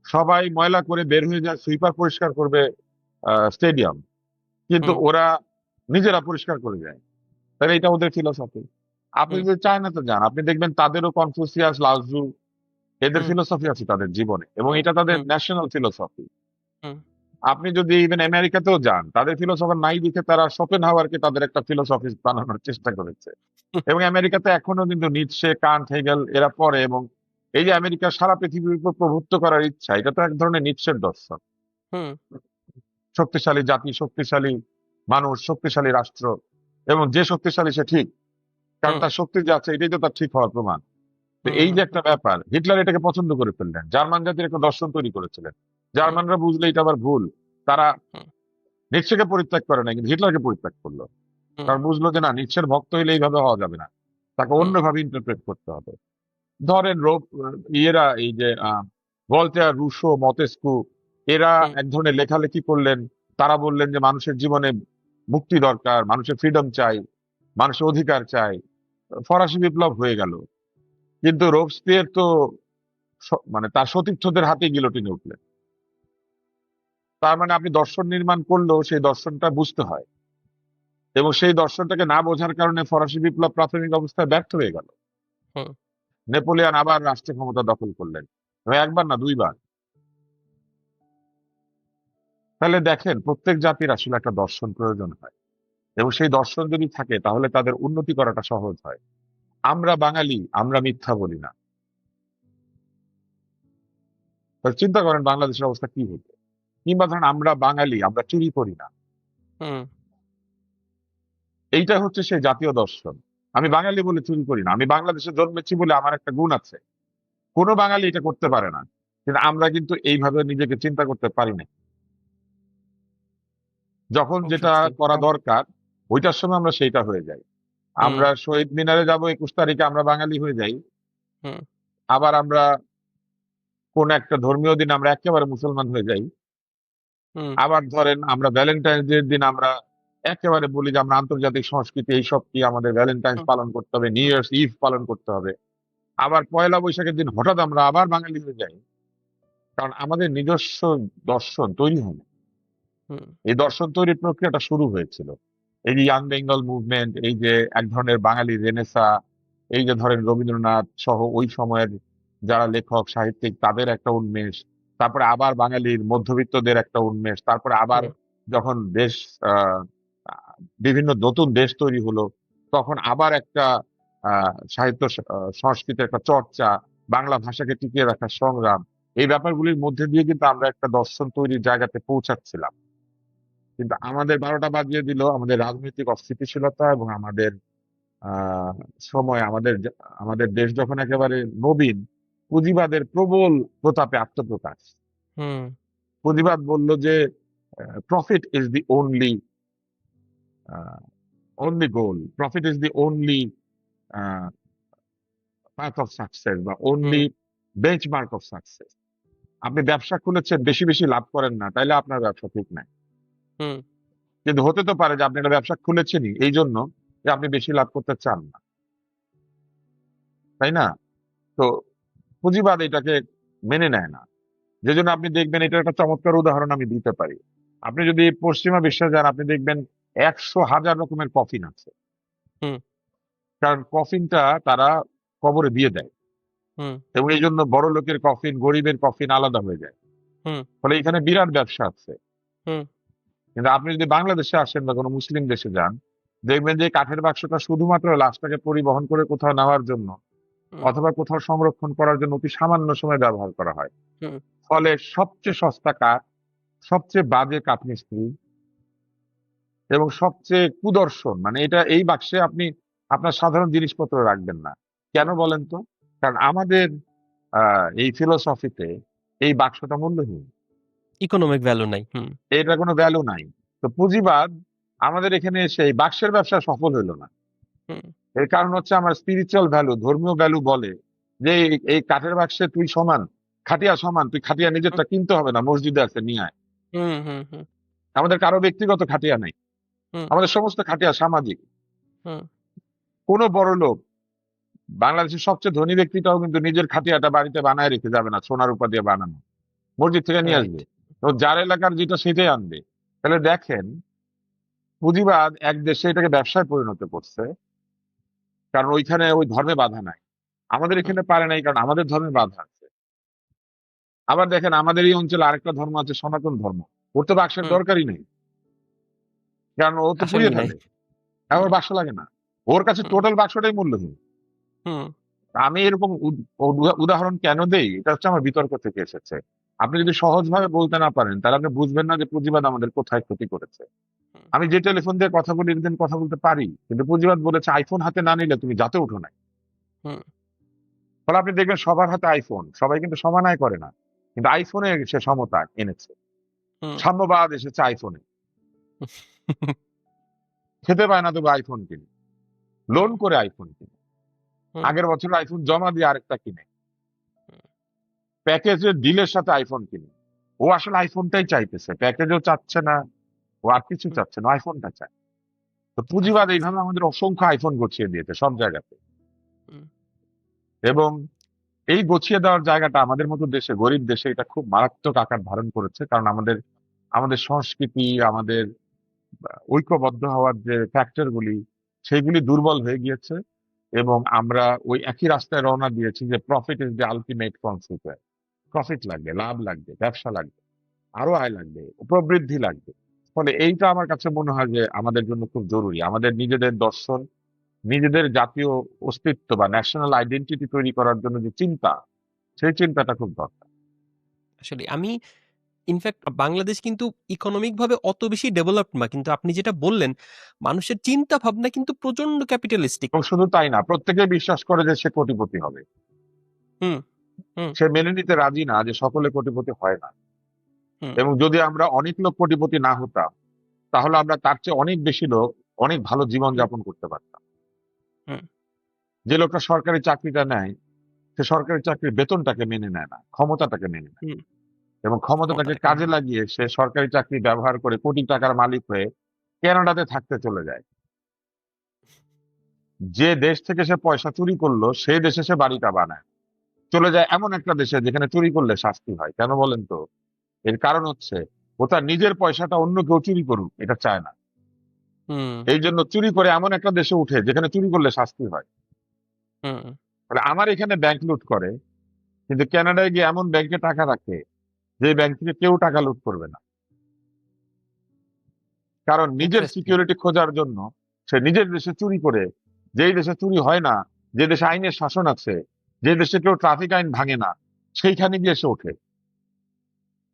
Speaker 1: সবাই ময়লা করে বের হয়ে যায়, সুইপার পরিষ্কার করবে স্টেডিয়াম, কিন্তু
Speaker 2: হুম,
Speaker 1: ওরা নিজেরা পরিষ্কার করে যায়। তাহলে এটা ওদের ফিলোসফি। আপনি
Speaker 2: হুম,
Speaker 1: যদি চায়নাতে যান, আপনি দেখবেন তাদেরও কনফুসিয়াস, লাওজু, এদের
Speaker 2: হুম,
Speaker 1: ফিলোসফি আছে তাদের জীবনে, এবং
Speaker 2: হুম,
Speaker 1: এটা তাদের
Speaker 2: হুম,
Speaker 1: ন্যাশনাল ফিলোসফি।
Speaker 2: হুম,
Speaker 1: আপনি যদি ইভেন আমেরিকাতেও যান, তাদের ফিলোসফার নাই দেখে তারা শোপেনহাওয়ারকে তাদের একটা ফিলোসফি বানানোর চেষ্টা করেছে। এবং আমেরিকাতে এখনো কিন্তু নিটশে, কান্ট, হেগেল এরা পড়ে, এবং এই যে আমেরিকা সারা পৃথিবীর উপর প্রভুত্ব করার ইচ্ছা, এটা তো এক ধরনের নিটশের দর্শন।
Speaker 2: হুম,
Speaker 1: শক্তিশালী জাতি, শক্তিশালী মানুষ, শক্তিশালী রাষ্ট্র, এবং যে শক্তিশালী সে ঠিক, কারণ
Speaker 2: হুম,
Speaker 1: তার শক্তি যে আছে এটাই তো তার ঠিক হওয়ার প্রমাণ। তো এই
Speaker 2: হুম,
Speaker 1: যে একটা ব্যাপার, হিটলার এটাকে পছন্দ করে ফেললেন, জার্মান জাতির একটা দর্শন তৈরি করেছিলেন।
Speaker 2: হুম,
Speaker 1: জার্মানরা বুঝলে এটা আবার ভুল, তারা
Speaker 2: হুম,
Speaker 1: নিটশেকে পরিত্যাগ করে না, কিন্তু হিটলারকে পরিত্যাগ করলো।
Speaker 2: হুম,
Speaker 1: কারণ বুঝলো যে না, নিটশের ভক্ত হইলে এইভাবে হওয়া যাবে না, তাকে
Speaker 2: হুম,
Speaker 1: অন্যভাবে ইন্টারপ্রেট করতে হবে। ধরেন ইয়েরা এই যে ভলতেয়ার, রুশো, মতেস্কু, এরা
Speaker 2: হুম,
Speaker 1: এক ধরনের লেখালেখি করলেন। তারা বললেন যে মানুষের জীবনে মুক্তি দরকার, মানুষের ফ্রিডম চাই, মানুষের অধিকার চাই। ফরাসি বিপ্লব হয়ে গেল, কিন্তু রোবস্পিয়ার তো মানে তার সতীর্থদের হাতে গিলোটিনে উঠলেন। তার মানে আপনি দর্শন নির্মাণ করলেও সেই দর্শনটা বুঝতে হয়, এবং সেই দর্শনটাকে না বোঝার কারণে ফরাসি বিপ্লব প্রাথমিক অবস্থায় ব্যর্থ হয়ে গেল।
Speaker 2: হুম,
Speaker 1: নেপোলিয়ন আবার রাষ্ট্র ক্ষমতা দখল করলেন, এবং একবার না দুইবার। তাহলে দেখেন প্রত্যেক জাতির আসলে একটা দর্শন প্রয়োজন হয়, এবং সেই দর্শন যদি থাকে তাহলে তাদের উন্নতি করাটা সহজ হয়। আমরা বাঙালি, আমরা মিথ্যা বলি না। তাহলে চিন্তা করেন বাংলাদেশের অবস্থা কি হতো। কিংবা ধরেন আমরা বাঙালি, আমরা চুরি করি না।
Speaker 2: হুম,
Speaker 1: এইটা হচ্ছে সেই জাতীয় দর্শন। আমি বাঙালি বলে চুরি করি না, আমি বাংলাদেশে জন্মেছি বলে আমার একটা গুণ আছে। কোনো বাঙালি এটা করতে পারে না, কিন্তু আমরা কিন্তু এইভাবে নিজেকে চিন্তা করতে পারি না। যখন
Speaker 2: খুব
Speaker 1: যেটা
Speaker 2: সত্যি।
Speaker 1: করা দরকার ওইটার সময় আমরা সেইটা হয়ে যাই।
Speaker 2: হুম,
Speaker 1: আমরা শহীদ মিনারে যাব 21 তারিখে, আমরা বাঙালি হয়ে যাই।
Speaker 2: হুম,
Speaker 1: আবার আমরা কোন একটা ধর্মীয় দিন আমরা একেবারে মুসলমান হয়ে যাই।
Speaker 2: হুম,
Speaker 1: আবার ধরেন আমরা ভ্যালেন্টাইন্স ডে দিন আমরা একেবারে বলি যে আমরা আন্তর্জাতিক সংস্কৃতি এইসব কি, আমাদের ভ্যালেন্টাইন্স
Speaker 2: হুম,
Speaker 1: পালন করতে হবে, নিউ
Speaker 2: হুম,
Speaker 1: ইয়ার্স ইভ পালন করতে হবে। আবার পয়লা বৈশাখের দিন হঠাৎ আমরা আবার বাঙালি হয়ে যাই, কারণ আমাদের নিজস্ব দর্শন তৈরি হয় না।
Speaker 2: হুম,
Speaker 1: এই দর্শন তৈরির প্রক্রিয়াটা শুরু হয়েছিল এই যে ইয়াং বেঙ্গল মুভমেন্ট, এই যে এক ধরনের বাঙালি রেনেসা, এই যে ধরেন রবীন্দ্রনাথ সহ ওই সময়ের যারা লেখক সাহিত্যিক তাদের একটা উন্মেষ, তারপরে আবার বাঙালির মধ্যবিত্তদের একটা উন্মেষ, তারপরে আবার
Speaker 2: হুম,
Speaker 1: যখন দেশ আহ বিভিন্ন নতুন দেশ তৈরি হলো, তখন আবার একটা সাহিত্য সংস্কৃতির একটা চর্চা, বাংলা ভাষাকে টিকিয়ে রাখার সংগ্রাম, এই ব্যাপারগুলির মধ্যে দিয়ে কিন্তু আমরা একটা দর্শন তৈরির জায়গাতে পৌঁছাচ্ছিলাম। কিন্তু আমাদের 12টা বাজিয়ে দিল আমাদের রাজনৈতিক অস্থিতিশীলতা এবং আমাদের আহ সময়, আমাদের দেশ যখন একেবারে নবীন, পুঁজিবাদের প্রবল প্রতাপে আত্মপ্রকাশ।
Speaker 2: হুম,
Speaker 1: পুঁজিবাদ বলল যে profit is the only only goal, profit is the only path of success বা
Speaker 2: হুম,
Speaker 1: ওনলি বেঞ্চমার্ক অফ সাকসেস। আপনি ব্যবসা খুলেছেন, বেশি বেশি লাভ করেন না, তাইলে আপনার ব্যবসা ঠিক নাই।
Speaker 2: হুম,
Speaker 1: কিন্তু হতে তো পারে যে আপনি একটা ব্যবসা খুলেছেনই এই জন্য যে আপনি বেশি লাভ করতে চান না, তাই না? তো পুঁজিবাদ এটাকে মেনে নেয় না। যে জন্য আপনি দেখবেন, এটা একটা চমৎকার উদাহরণ আমি দিতে পারি। আপনি যদি পশ্চিমা বিশ্বে যান, আপনি দেখবেন 100,000 রকমের কফিন আছে।
Speaker 2: হুম,
Speaker 1: কারণ কফিনটা তারা কবরে দিয়ে দেয়,
Speaker 2: হুম,
Speaker 1: এবং এই জন্য বড় লোকের কফিন গরিবের কফিন আলাদা হয়ে যায়।
Speaker 2: হুম,
Speaker 1: ফলে এখানে বিরাট ব্যবসা আছে।
Speaker 2: হুম,
Speaker 1: কিন্তু আপনি যদি বাংলাদেশে আসেন বা কোনো মুসলিম দেশে যান, দেখবেন যে কাঠের বাক্সটা শুধুমাত্র লাশটাকে পরিবহন করে কোথাও নেওয়ার জন্য
Speaker 2: হুম,
Speaker 1: অথবা কোথাও সংরক্ষণ করার জন্য অতি সামান্য সময় ব্যবহার করা হয়।
Speaker 2: হুম,
Speaker 1: ফলে সবচেয়ে সস্তা কাঠ, সবচেয়ে বাজে কাঠমিস্ত্রি এবং সবচেয়ে কুদর্শন, মানে এটা এই বাক্সে আপনি আপনার সাধারণ জিনিসপত্র রাখবেন না। কেন
Speaker 2: হুম।
Speaker 1: বলেন তো? কারণ আমাদের এই ফিলোসফিতে এই বাক্সটা মূল্যহীন,
Speaker 2: ইকোনমিক ভ্যালু নাই। হুম,
Speaker 1: এটার কোনো ভ্যালু নাই। তো পুঁজিবাদ আমাদের এখানে এসে এই বাক্সের ব্যবসা সফল হইল না।
Speaker 2: হুম,
Speaker 1: এর কারণ হচ্ছে আমার স্পিরিচুয়াল ভ্যালু, ধর্মীয় ভ্যালু বলে যে এই কাঠের বাক্সে তুই সমান, খাটিয়া সমান, তুই খাটিয়া
Speaker 2: হুম,
Speaker 1: নিজেরটা কিনতে হবে না, মসজিদে আছে নিয়ে আয়।
Speaker 2: হুম, হুম, হুম,
Speaker 1: আমাদের কারো ব্যক্তিগত খাটিয়া নাই,
Speaker 2: হুম,
Speaker 1: আমাদের সমস্ত খাটিয়া সামাজিক।
Speaker 2: হুম,
Speaker 1: কোনো বড় লোক, বাংলাদেশের সবচেয়ে ধনী ব্যক্তিটাও কিন্তু নিজের খাটিয়াটা বাড়িতে বানায় রেখে যাবে না, সোনার রূপা দিয়ে বানানো, মসজিদ থেকে নিয়ে
Speaker 2: রাইট।
Speaker 1: আসবে। তো যার এলাকার যেটা সেটাই আনবে। তাহলে দেখেন, পুঁজিবাদ এক দেশে এটাকে ব্যবসায় পরিণত করছে, কারণ ওইখানে ওই ধর্মে বাধা নাই। আমাদের
Speaker 2: হুম,
Speaker 1: এখানে পারে নাই কারণ আমাদের ধর্মে বাধা আছে। আবার দেখেন, আমাদের এই অঞ্চলে আরেকটা ধর্ম আছে, সনাতন ধর্ম। ওর তো বাক্সের
Speaker 2: হুম,
Speaker 1: দরকারই নেই, কারণ ও তো পুড়িয়ে
Speaker 2: আসলেই নাই।
Speaker 1: ফেলে,
Speaker 2: হুম,
Speaker 1: আমার বাক্স লাগে না। ওর কাছে
Speaker 2: হুম,
Speaker 1: টোটাল বাক্সটাই মূল্যহীন।
Speaker 2: হুম,
Speaker 1: আমি এরকম উদাহরণ কেন দেই, এটা হচ্ছে আমার বিতর্ক থেকে এসেছে। আপনি
Speaker 2: হুম,
Speaker 1: যদি সহজভাবে বলতে না পারেন, তাহলে আপনি বুঝবেন না যে পুঁজিবাদ আমাদের কোথায় ক্ষতি করেছে।
Speaker 2: হুম,
Speaker 1: আমি যে টেলিফোন দিয়ে কথা বলি, এদিন কথা বলতে পারি, কিন্তু পুঁজিবাদ বলেছে আইফোন হাতে না নিলে তুমি যাতে উঠো না।
Speaker 2: হুম,
Speaker 1: ফলে আপনি দেখবেন সবার হাতে আইফোন, সবাই কিন্তু সমান আয় করে না, কিন্তু আইফোনে সে সমতা এনেছে।
Speaker 2: হুম,
Speaker 1: সাম্যবাদ এসেছে আইফোনে। খেতে পায় না তবে আইফোন কিনে,
Speaker 2: হুম,
Speaker 1: লোন করে আইফোন কিনে,
Speaker 2: হুম,
Speaker 1: আগের বছর আইফোন জমা দিয়ে আরেকটা কিনে,
Speaker 2: হুম,
Speaker 1: প্যাকেজের ডিলের সাথে আইফোন কিনে। ও আসলে আইফোনটাই চাইতেছে, প্যাকেজও চাচ্ছে না, ও আর কিছু
Speaker 2: হুম,
Speaker 1: চাচ্ছে না, আইফোনটা চায়। তো পুঁজিবাদ
Speaker 2: আসলেই।
Speaker 1: এইভাবে আমাদের অসংখ্য আইফোন গছিয়ে দিয়েছে সব জায়গাতে।
Speaker 2: হুম,
Speaker 1: এবং এই গছিয়ে দেওয়ার জায়গাটা আমাদের মতো দেশে, গরিব দেশে এটা খুব মারাত্মক আকার ধারণ করেছে, কারণ আমাদের আমাদের সংস্কৃতি, আমাদের ঐক্যবদ্ধ হওয়ার যে ফ্যাক্টর গুলি, সেগুলি দুর্বল হয়ে গিয়েছে। এবং আমরা ওই একই রাস্তায় রওনা দিয়েছি যে profit is the ultimate consequence. Profit লাগবে, লাভ লাগবে, ব্যবসা লাগবে, আরো আয় লাগবে, প্রবৃদ্ধি লাগবে। ফলে এইটা আমার কাছে মনে হয় যে আমাদের জন্য খুব জরুরি। আমাদের নিজেদের দর্শন, নিজেদের জাতীয় অস্তিত্ব বা ন্যাশনাল আইডেন্টিটি তৈরি করার জন্য যে চিন্তা, সেই চিন্তাটা খুব দরকার।
Speaker 2: আসলে আমি ইনফ্যাক্ট বাংলাদেশ কিন্তু ইকোনমিক ভাবে অত বেশি ডেভেলপড না, কিন্তু আপনি যেটা বললেন মানুষের চিন্তা ভাবনা কিন্তু প্রচন্ড ক্যাপিটালিস্টিক।
Speaker 1: এবং শুধু তাই না, প্রত্যেকে বিশ্বাস করে যে সে কোটিপতি হবে।
Speaker 2: হুম, হুম,
Speaker 1: সে মেনে নিতে রাজি না যে সকলে কোটিপতি হয় না।
Speaker 2: হুম,
Speaker 1: এবং যদি আমরা অনেক লোক কোটিপতি না হতাম, তাহলে আমরা তার চেয়ে অনেক বেশি লোক অনেক ভালো জীবন
Speaker 2: হুম,
Speaker 1: যাপন করতে পারতাম।
Speaker 2: হুম,
Speaker 1: যে লোকটা সরকারি চাকরিটা নেয়, সে সরকারি চাকরির বেতনটাকে মেনে নেয় না, ক্ষমতাটাকে মেনে নেয়,
Speaker 2: হুম,
Speaker 1: এবং ক্ষমতাটাকে
Speaker 2: ক্ষমতাটাকে
Speaker 1: কাজে
Speaker 2: মেনে।
Speaker 1: লাগিয়ে সে সরকারি চাকরি ব্যবহার করে কোটি টাকার মালিক হয়ে কানাডাতে থাকতে চলে যায়। যে দেশ থেকে সে পয়সা চুরি করলো সেই দেশে সে বাড়িটা বানায়, চলে যায় এমন একটা দেশে যেখানে চুরি করলে শাস্তি হয়। কেন বলেন তো? এর কারণ হচ্ছে ও তার নিজের পয়সাটা অন্য কেউ চুরি করুক এটা চায় না।
Speaker 2: হুম,
Speaker 1: এই জন্য চুরি করে এমন একটা দেশে উঠে যেখানে চুরি করলে শাস্তি হয়।
Speaker 2: হুম,
Speaker 1: তাহলে আমার এখানে ব্যাংক লুট করে, কিন্তু কানাডায় গিয়ে এমন ব্যাংকে টাকা রাখে যে ব্যাংক থেকে কেউ টাকা লুট করবে না। কারণ নিজের
Speaker 2: ইন্টারেস্টিং।
Speaker 1: সিকিউরিটি খোঁজার জন্য সে নিজের দেশে চুরি করে, যেই দেশে চুরি হয় না, যে দেশে আইনের শাসন আছে, যে দেশে কেউ ট্রাফিক আইন ভাঙে না, সেইখানে গিয়ে সে ওঠে।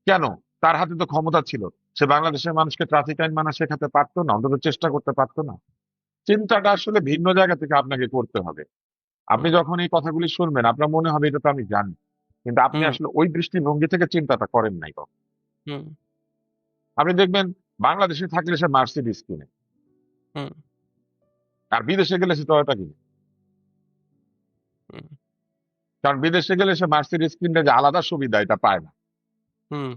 Speaker 1: কেন? তার হাতে তো ক্ষমতা ছিল। সে বাংলাদেশের মানুষকে ট্রাফিক আইন মানা শেখাতে পারতো না, অন্তত চেষ্টা করতে পারতো না। চিন্তাটা আসলে ভিন্ন জায়গা থেকে আপনাকে করতে হবে। আপনি
Speaker 2: হুম,
Speaker 1: যখন এই কথাগুলি শুনবেন আপনার মনে হবে এটা তো আমি জানি, কিন্তু আপনি
Speaker 2: হুম,
Speaker 1: আসলে ওই দৃষ্টিভঙ্গি থেকে চিন্তাটা করেন নাই কখনো।
Speaker 2: হুম,
Speaker 1: আপনি দেখবেন বাংলাদেশে থাকলে সে মার্সিডিজ কিনে,
Speaker 2: হুম,
Speaker 1: আর বিদেশে গেলে সে টয়োটা কিনে।
Speaker 2: হুম,
Speaker 1: কারণ বিদেশে গেলে সে মার্সিডিজ কিনলে যে আলাদা সুবিধা এটা পায় না।
Speaker 2: হুম।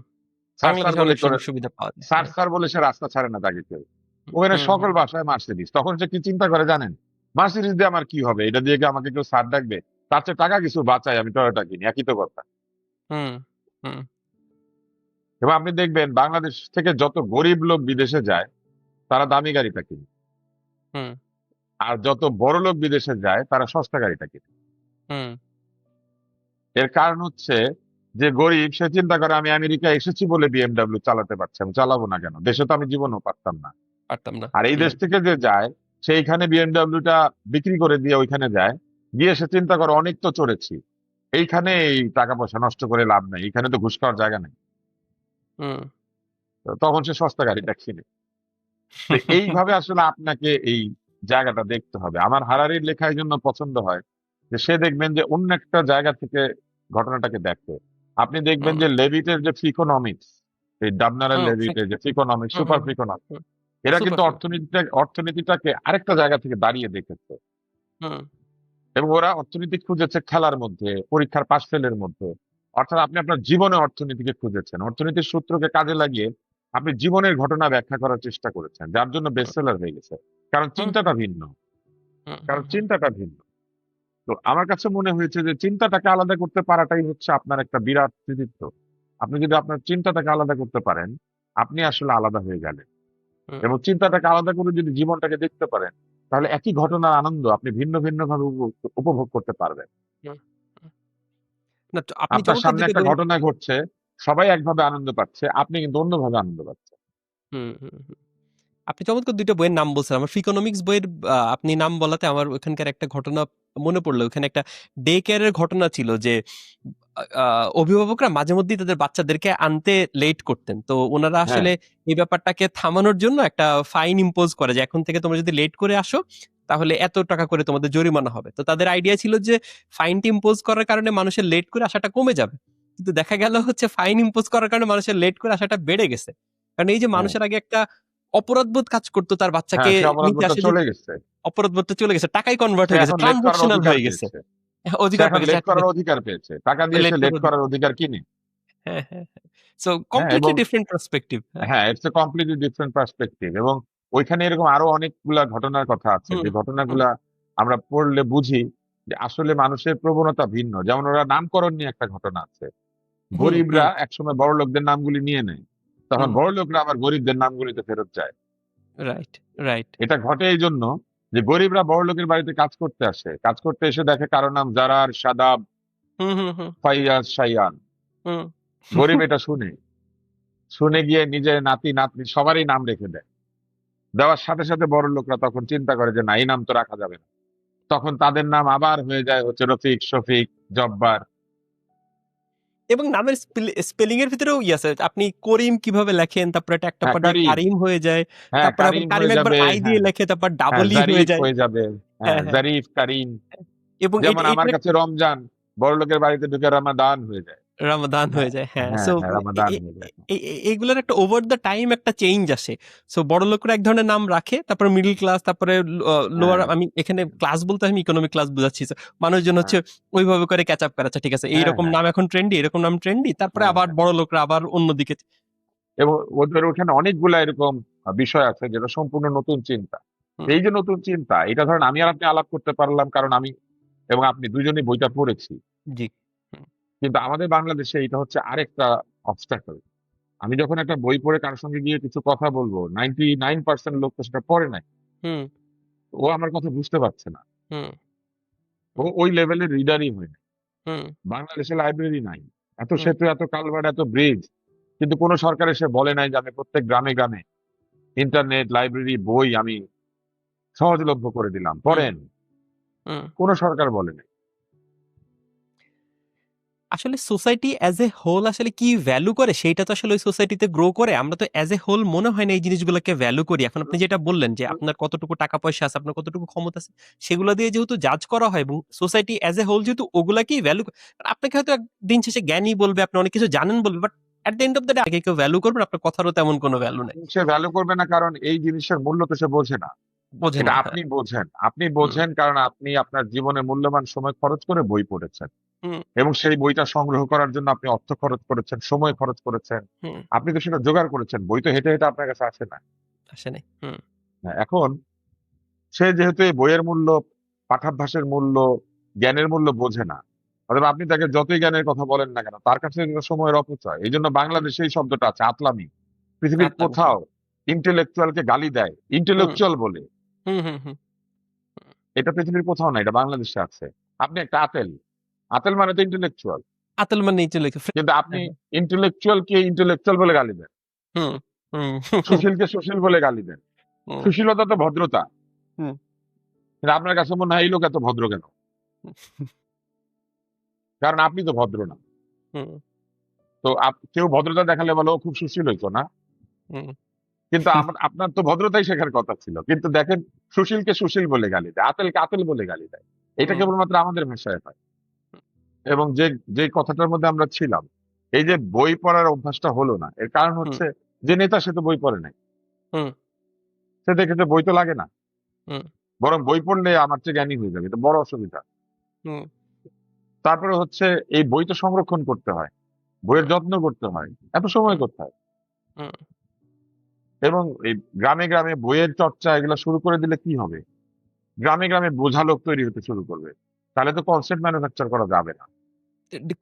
Speaker 1: স্যার স্যার
Speaker 2: বাংলাদেশে
Speaker 1: বলে
Speaker 2: অনেক
Speaker 1: করে,
Speaker 2: সুযোগ সুবিধা পাওয়া যায়।
Speaker 1: স্যার
Speaker 2: হ্যাঁ।
Speaker 1: স্যার বলে সে রাস্তা ছাড়ে না তাকে কেউ।
Speaker 2: হুম,
Speaker 1: ওখানে
Speaker 2: হুম,
Speaker 1: সকল
Speaker 2: হুম,
Speaker 1: ভাষায় মার্সিডিজ। তখন সে কি চিন্তা করে জানেন? মার্সিডিজ দিয়ে আমার কি হবে, এটা দিয়ে কি আমাকে কেউ স্যার ডাকবে? তার চেয়ে টাকা কিছু বাঁচাই, আমি টয়োটা কিনি, একই তো কথা।
Speaker 2: হুম, হুম,
Speaker 1: এবং আপনি দেখবেন বাংলাদেশ থেকে যত গরিব লোক বিদেশে যায় তারা দামি গাড়িটা কিনে,
Speaker 2: হুম,
Speaker 1: আর যত বড় লোক বিদেশে যায় তারা সস্তা গাড়িটা কিনে।
Speaker 2: হুম,
Speaker 1: এর কারণ হচ্ছে যে গরিব সে চিন্তা করে আমি আমেরিকা এসেছি বলে বিএমডাব্লিউ চালাতে পারছি, আমি চালাবো না কেন? দেশে তো আমি জীবনও পারতাম না।
Speaker 2: পারতাম না।
Speaker 1: আর এই
Speaker 2: হুম,
Speaker 1: দেশ থেকে যে যায় সেইখানে বিএমডাব্লিউটা বিক্রি করে দিয়ে ওইখানে যায়, গিয়ে সে চিন্তা করে অনেক তো চড়েছি, এইখানে এই টাকা পয়সা নষ্ট করে লাভ নাই, এখানে তো ঘুষ খাওয়ার জায়গা নেই।
Speaker 2: হুম।
Speaker 1: তো তখন সে সস্তা গাড়িটা কিনে। তো এইভাবে আসলে আপনাকে এই জায়গাটা দেখতে হবে। আমার হারারির লেখা এই জন্য পছন্দ হয় যে সে দেখবেন যে অন্য একটা জায়গা থেকে ঘটনাটাকে দেখে। আপনি দেখবেন
Speaker 2: হুম,
Speaker 1: যে লেভিটের যে ফ্রিকোনমিক্স, এই ডাবনারের
Speaker 2: হুম,
Speaker 1: লেভিটের যে ফ্রিকোনমিক্স,
Speaker 2: হুম,
Speaker 1: সুপার
Speaker 2: হুম,
Speaker 1: ফ্রিকোনমিক্স,
Speaker 2: হুম,
Speaker 1: এরা
Speaker 2: সুপার
Speaker 1: কিন্তু
Speaker 2: ফ্রি।
Speaker 1: অর্থনীতিটাকে আরেকটা জায়গা থেকে দাঁড়িয়ে দেখেছে।
Speaker 2: হুম,
Speaker 1: এবং ওরা অর্থনীতি খুঁজেছে খেলার মধ্যে, পরীক্ষার পাশ ফেলের মধ্যে। অর্থাৎ আপনি আপনার জীবনে অর্থনীতিকে খুঁজেছেন, অর্থনীতির সূত্রকে কাজে লাগিয়ে আপনি জীবনের ঘটনা ব্যাখ্যা করার চেষ্টা করেছেন, যার জন্য
Speaker 2: হুম,
Speaker 1: বেস্টসেলার হয়ে গেছে। কারণ
Speaker 2: হুম,
Speaker 1: চিন্তাটা ভিন্ন।
Speaker 2: হুম,
Speaker 1: কারণ
Speaker 2: হুম, হুম,
Speaker 1: চিন্তাটা ভিন্ন। তো আমার কাছে মনে হয়েছে যে চিন্তাটাকে আলাদা করতে পারাটাই হচ্ছে আপনার একটা বিরাট কৃতিত্ব। আপনি যদি আপনার চিন্তাটাকে আলাদা করতে পারেন, আপনি আসলে আলাদা হয়ে গেলেন।
Speaker 2: হুম,
Speaker 1: এবং চিন্তাটাকে আলাদা করে যদি জীবনটাকে দেখতে পারেন, তাহলে একই ঘটনার আনন্দ আপনি ভিন্ন ভিন্ন ভাবে উপভোগ করতে পারবেন।
Speaker 2: হুম, হুম। না, আপনি
Speaker 1: আপনার
Speaker 2: চমৎকার
Speaker 1: সামনে
Speaker 2: ২ টা
Speaker 1: একটা
Speaker 2: বইয়ের।
Speaker 1: ঘটনা ঘটছে, সবাই একভাবে আনন্দ পাচ্ছে, আপনি কিন্তু অন্যভাবে আনন্দ পাচ্ছেন।
Speaker 2: হুম, হুম, হুম। আপনি চমৎকার ২ টা বইয়ের নাম বলছেন। আমার ফ্রিকোনমিক্স বইয়ের আপনি নাম বলাতে আমার ওখানকার একটা ঘটনা মনে পড়ল। ওখানে একটা ডে কেয়ার এর ঘটনা ছিল যে আ অভিভাবকরা মাঝেমধ্যেই তাদের বাচ্চাদেরকে আনতে লেট করতেন। তো উনারা
Speaker 1: হ্যাঁ,
Speaker 2: আসলে এই ব্যাপারটাকে থামানোর জন্য একটা ফাইন ইম্পোজ করে যে এখন থেকে তোমরা যদি লেট করে আসো তাহলে এত টাকা করে তোমাদের জরিমানা হবে। তো তাদের আইডিয়া ছিল যে ফাইনটি ইম্পোজ করার কারণে মানুষের লেট করে আসাটা কমে যাবে। কিন্তু দেখা গেল হচ্ছে ফাইন ইম্পোজ করার কারণে মানুষের লেট করে আসাটা বেড়ে গেছে। কারণ এই যে
Speaker 1: হ্যাঁ,
Speaker 2: মানুষের আগে একটা অপরাধবোধ কাজ করতো তার
Speaker 1: হ্যাঁ,
Speaker 2: বাচ্চাকে
Speaker 1: সে
Speaker 2: নিতে
Speaker 1: অপরাধবোধটা
Speaker 2: আসে যে
Speaker 1: চলে গেছে।
Speaker 2: অপরাধবোধটা চলে গেছে। টাকায় কনভার্ট
Speaker 1: সে
Speaker 2: হয়ে গেছে।
Speaker 1: এখন লেট করার
Speaker 2: ট্রান্সেকশনাল
Speaker 1: অধিকার
Speaker 2: হয়ে গেছে।
Speaker 1: পেয়েছে। সে
Speaker 2: অধিকার
Speaker 1: এখন
Speaker 2: পেয়ে গেছে।
Speaker 1: লেট করার অধিকার পেয়েছে। টাকা দিয়ে সে
Speaker 2: লেট
Speaker 1: লেট
Speaker 2: করার
Speaker 1: করার
Speaker 2: অধিকার।
Speaker 1: অধিকার কিনে।
Speaker 2: হ্যাঁ, হ্যাঁ, হ্যাঁ। সো
Speaker 1: হ্যাঁ,
Speaker 2: কমপ্লিটলি
Speaker 1: এবং
Speaker 2: ডিফারেন্ট পার্সপেক্টিভ। হ্যাঁ।
Speaker 1: হ্যাঁ, it's a completely different perspective. এবং ওইখানে এরকম আরো অনেকগুলা ঘটনার কথা আছে
Speaker 2: হুম,
Speaker 1: যে
Speaker 2: হুম,
Speaker 1: ঘটনাগুলা আমরা পড়লে বুঝি যে আসলে মানুষের প্রবণতা ভিন্ন। যেমন ওরা নামকরণ নিয়ে একটা ঘটনা আছে।
Speaker 2: হুম,
Speaker 1: গরিবরা
Speaker 2: হুম,
Speaker 1: একসময় বড় লোকদের নামগুলি নিয়ে নেয়, তখন
Speaker 2: হুম।
Speaker 1: বড় লোকরা আবার গরিবদের নামগুলিতে ফেরত যায়।
Speaker 2: Right, right.
Speaker 1: এটা ঘটে এই জন্য যে গরিবরা বড় লোকের বাড়িতে কাজ করতে আসে, কাজ করতে এসে দেখে কারো নাম জারার, সাদাব,
Speaker 2: হুম, হুম, হুম,
Speaker 1: ফাইয়াজ, সাইয়ান।
Speaker 2: হুম।
Speaker 1: গরিব এটা শুনে, শুনে গিয়ে নিজের নাতি নাতনি সবারই নাম রেখে দেয়। দেওয়ার সাথে সাথে বড় লোকরা তখন চিন্তা করে যে না, এই নাম তো রাখা যাবে না। তখন তাদের নাম আবার হয়ে যায় হচ্ছে রফিক, শফিক, জব্বার।
Speaker 2: এবং নামের স্পেলিং এর ভিতরেও আছে। আপনি করিম কিভাবে লেখেন, তারপর এটা একটা
Speaker 1: হ্যাঁ,
Speaker 2: পর্যায়ে
Speaker 1: কারিম।
Speaker 2: কারিম হয়ে যায়।
Speaker 1: হ্যাঁ,
Speaker 2: তারপরে আবার
Speaker 1: কারিম
Speaker 2: কারিম
Speaker 1: হয়ে
Speaker 2: একবার
Speaker 1: যাবে।
Speaker 2: আই দিয়ে
Speaker 1: হ্যাঁ,
Speaker 2: লেখে, তারপর
Speaker 1: হ্যাঁ,
Speaker 2: ডাবল ই হয়ে
Speaker 1: জারিফ
Speaker 2: যায়।
Speaker 1: হয়ে যাবে। হ্যাঁ,
Speaker 2: হ্যাঁ, হ্যাঁ।
Speaker 1: জারিফ, কারিম।
Speaker 2: এবং
Speaker 1: যেমন আমার
Speaker 2: এইটার
Speaker 1: কাছে রমজান, বড় লোকের বাড়িতে ঢুকে রমাদান হয়ে যায়।
Speaker 2: রামাদান
Speaker 1: হ্যাঁ
Speaker 2: হয়ে যায়, হ্যাঁ।
Speaker 1: হ্যাঁ
Speaker 2: সো
Speaker 1: হ্যাঁ, রামাদান হয়ে যায়।
Speaker 2: এগুলোর একটা ওভার দ্য টাইম একটা চেঞ্জ আসে। সো বড় লোকরা এক ধরনের নাম রাখে, তারপরে মিডল ক্লাস, তারপরে লোয়ার,
Speaker 1: হ্যাঁ
Speaker 2: আমি এখানে ক্লাস বলতে আমি ইকোনমিক ক্লাস বুঝাচ্ছি। So, মানুষজন হচ্ছে
Speaker 1: হ্যাঁ
Speaker 2: ওইভাবে করে ক্যাচ আপ করে, আচ্ছা ঠিক আছে
Speaker 1: হ্যাঁ
Speaker 2: এইরকম
Speaker 1: হ্যাঁ
Speaker 2: নাম এখন ট্রেন্ডি, এরকম নাম ট্রেন্ডি, তারপরে
Speaker 1: হ্যাঁ
Speaker 2: আবার
Speaker 1: হ্যাঁ।
Speaker 2: বড় লোকরা আবার অন্যদিকে।
Speaker 1: এবং ওদের ওখানে অনেকগুলা এরকম বিষয় আছে যেটা সম্পূর্ণ নতুন চিন্তা।
Speaker 2: হুম,
Speaker 1: এই যে নতুন চিন্তা, এটা ধরেন আমি আর আপনি আলাপ করতে পারলাম কারণ আমি এবং আপনি দুজনেই বইটা পড়েছি।
Speaker 2: জি। হুম,
Speaker 1: কিন্তু আমাদের বাংলাদেশে এটা হচ্ছে আরেকটা অবস্টাকল। আমি যখন একটা বই পড়ে কারোর সঙ্গে গিয়ে কিছু কথা বলবো, 99% লোক তো সেটা পড়ে নাই।
Speaker 2: হুম,
Speaker 1: ও আমার কথা বুঝতে পারছে না।
Speaker 2: হুম,
Speaker 1: ও ওই লেভেলের রিডারই হয় না।
Speaker 2: হুম,
Speaker 1: বাংলাদেশে লাইব্রেরি নাই, এত
Speaker 2: হুম,
Speaker 1: সেতু, এত কালভার্ট, এত ব্রিজ, কিন্তু কোন সরকার এসে বলে নাই যে আমি প্রত্যেক গ্রামে গ্রামে ইন্টারনেট, লাইব্রেরি, বই আমি সহজলভ্য করে দিলাম,
Speaker 2: হুম,
Speaker 1: পড়েন।
Speaker 2: হুম।
Speaker 1: কোন সরকার বলে নাই।
Speaker 2: আসলে সোসাইটি অ্যাজ এ হোল আসলে কি ভ্যালু করে সেইটা তো আসলে ওই সোসাইটিতে গ্রো করে। আমরা তো অ্যাজ এ হোল মনে হয় না এই জিনিসগুলোকে ভ্যালু করি। এখন আপনি যেটা বললেন যে আপনার কতটুকু টাকা পয়সা আছে, আপনার কতটুকু ক্ষমতা আছে, সেগুলো দিয়ে যেহেতু জাজ করা হয় এবং সোসাইটি অ্যাজ এ হোল যেহেতু ওগুলাকেই ভ্যালু, আপনাকে হয়তো দিন শেষে জ্ঞানী বলবে, আপনি অনেক কিছু জানেন বলবে, but at the end of the day আগে কেউ ভ্যালু করবেন, আপনার কথারও তেমন কোনো ভ্যালু নেই।
Speaker 1: সে ভ্যালু করবে না কারণ এই জিনিসের মূল্য তো সে বোঝে না।
Speaker 2: বোঝে
Speaker 1: এটা
Speaker 2: না, হ্যাঁ।
Speaker 1: আপনি বোঝেন, আপনি
Speaker 2: হুম,
Speaker 1: বোঝেন কারণ আপনি আপনার জীবনে মূল্যবান সময় খরচ করে বই পড়েছেন
Speaker 2: হুম,
Speaker 1: এবং সেই বইটা সংগ্রহ করার জন্য আপনি অর্থ খরচ করেছেন, সময় খরচ করেছেন।
Speaker 2: হুম।
Speaker 1: আপনি তো সেটা জোগাড় করেছেন, বই তো হেঁটে হেঁটে আপনার কাছে আসে না।
Speaker 2: আসে নাই। হুম,
Speaker 1: এখন সে যেহেতু এই বইয়ের মূল্য, পাঠাভ্যাসের মূল্য, জ্ঞানের মূল্য বোঝে না, অথবা আপনি তাকে যতই জ্ঞানের কথা বলেন না কেন, তার কাছে এটা সময়ের অপচয়। এই জন্য
Speaker 2: হুম।
Speaker 1: বাংলাদেশে এই শব্দটা আছে, আতলামি। পৃথিবীর
Speaker 2: আতলামি। হুম,
Speaker 1: কোথাও ইন্টেলেকচুয়ালকে গালি দেয়
Speaker 2: হুম,
Speaker 1: ইন্টেলেকচুয়াল বলে,
Speaker 2: হুম, হুম, হুম।
Speaker 1: এটা পৃথিবীর কোথাও না, এটা বাংলাদেশে আছে। আপনি একটা আতেল, আতেল মানে তো ইন্টেলেকচুয়াল,
Speaker 2: আতল মানে চলে
Speaker 1: কিন্তু আপনি ইন্টেলেকচুয়ালকে ইন্টেলেকচুয়াল বলে গালি দেন,
Speaker 2: হুম, হুম,
Speaker 1: সুশীলকে সুশীল বলে গালি দেন।
Speaker 2: হুম,
Speaker 1: সুশীলতা তো ভদ্রতা,
Speaker 2: হুম,
Speaker 1: কিন্তু আপনার কাছে মনে হয় এই লোক এত ভদ্র কেন? কারণ আপনি তো ভদ্র না।
Speaker 2: হুম,
Speaker 1: তো কেউ ভদ্রতা দেখালে বলে ও খুব সুশীল হইতো না,
Speaker 2: হুম,
Speaker 1: কিন্তু আপনার তো ভদ্রতাই শেখার কথা ছিল। কিন্তু দেখেন, সুশীলকে সুশীল বলে গালি দেয়, আতেলকে আতেল বলে গালি দেয়। এটা
Speaker 2: হুম,
Speaker 1: কেবলমাত্র আমাদের ভাষায় হয়। এবং যে যে কথাটার মধ্যে আমরা ছিলাম, এই যে বই পড়ার অভ্যাসটা হলো না, এর কারণ
Speaker 2: হুম,
Speaker 1: হচ্ছে যে নেতা সে তো বই পড়ে নাই।
Speaker 2: হুম,
Speaker 1: সে দেখেছে বই তো লাগে না,
Speaker 2: হুম,
Speaker 1: বরং বই পড়লে আমার চেয়ে জ্ঞানী হয়ে যাবে, এটা বড় অসুবিধা।
Speaker 2: হুম,
Speaker 1: তারপরে হচ্ছে এই বই তো সংরক্ষণ করতে হয়, বইয়ের
Speaker 2: হুম,
Speaker 1: যত্ন করতে হয়, এত সময়
Speaker 2: হুম,
Speaker 1: কোথায়?
Speaker 2: হুম।
Speaker 1: এবং এই গ্রামে গ্রামে বইয়ের চর্চা এগুলো শুরু করে দিলে কি হবে? গ্রামে গ্রামে বোঝা লোক তৈরি হতে শুরু করবে। তাহলে তো কনসেপ্ট ম্যানুফ্যাকচার করা যাবে না।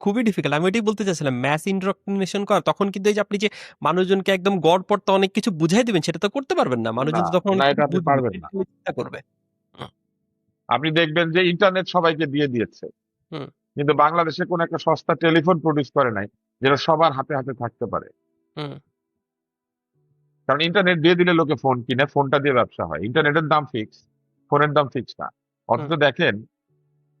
Speaker 2: খুবই ডিফিকাল্ট। আমি ওইটাই বলতে চাচ্ছিলাম, ম্যাস ইন্ডক্ট্রিনেশন করা তখন কিন্তু এই যে আপনি যে মানুষজনকে একদম গড় পড়তা অনেক কিছু বুঝাই দিবেন সেটা তো করতে পারবেন না। মানুষজন
Speaker 1: না
Speaker 2: তো তখন
Speaker 1: না,
Speaker 2: অনেক
Speaker 1: এটা
Speaker 2: কিছু
Speaker 1: আপনি
Speaker 2: বুঝবে,
Speaker 1: পারবেন না।
Speaker 2: চিন্তা করবে। হুম,
Speaker 1: আপনি দেখবেন যে ইন্টারনেট সবাইকে দিয়ে দিয়েছে,
Speaker 2: হুম,
Speaker 1: কিন্তু বাংলাদেশে কোন একটা সস্তা টেলিফোন প্রডিউস করে নাই যেটা সবার হাতে হাতে থাকতে পারে।
Speaker 2: হুম,
Speaker 1: কারণ ইন্টারনেট দিয়ে দিলে লোকে ফোন কিনে, ফোনটা দিয়ে ব্যবসা হয়, ইন্টারনেটের দাম ফিক্স, ফোনের দাম ফিক্স না।
Speaker 2: হুম,
Speaker 1: অথচ দেখেন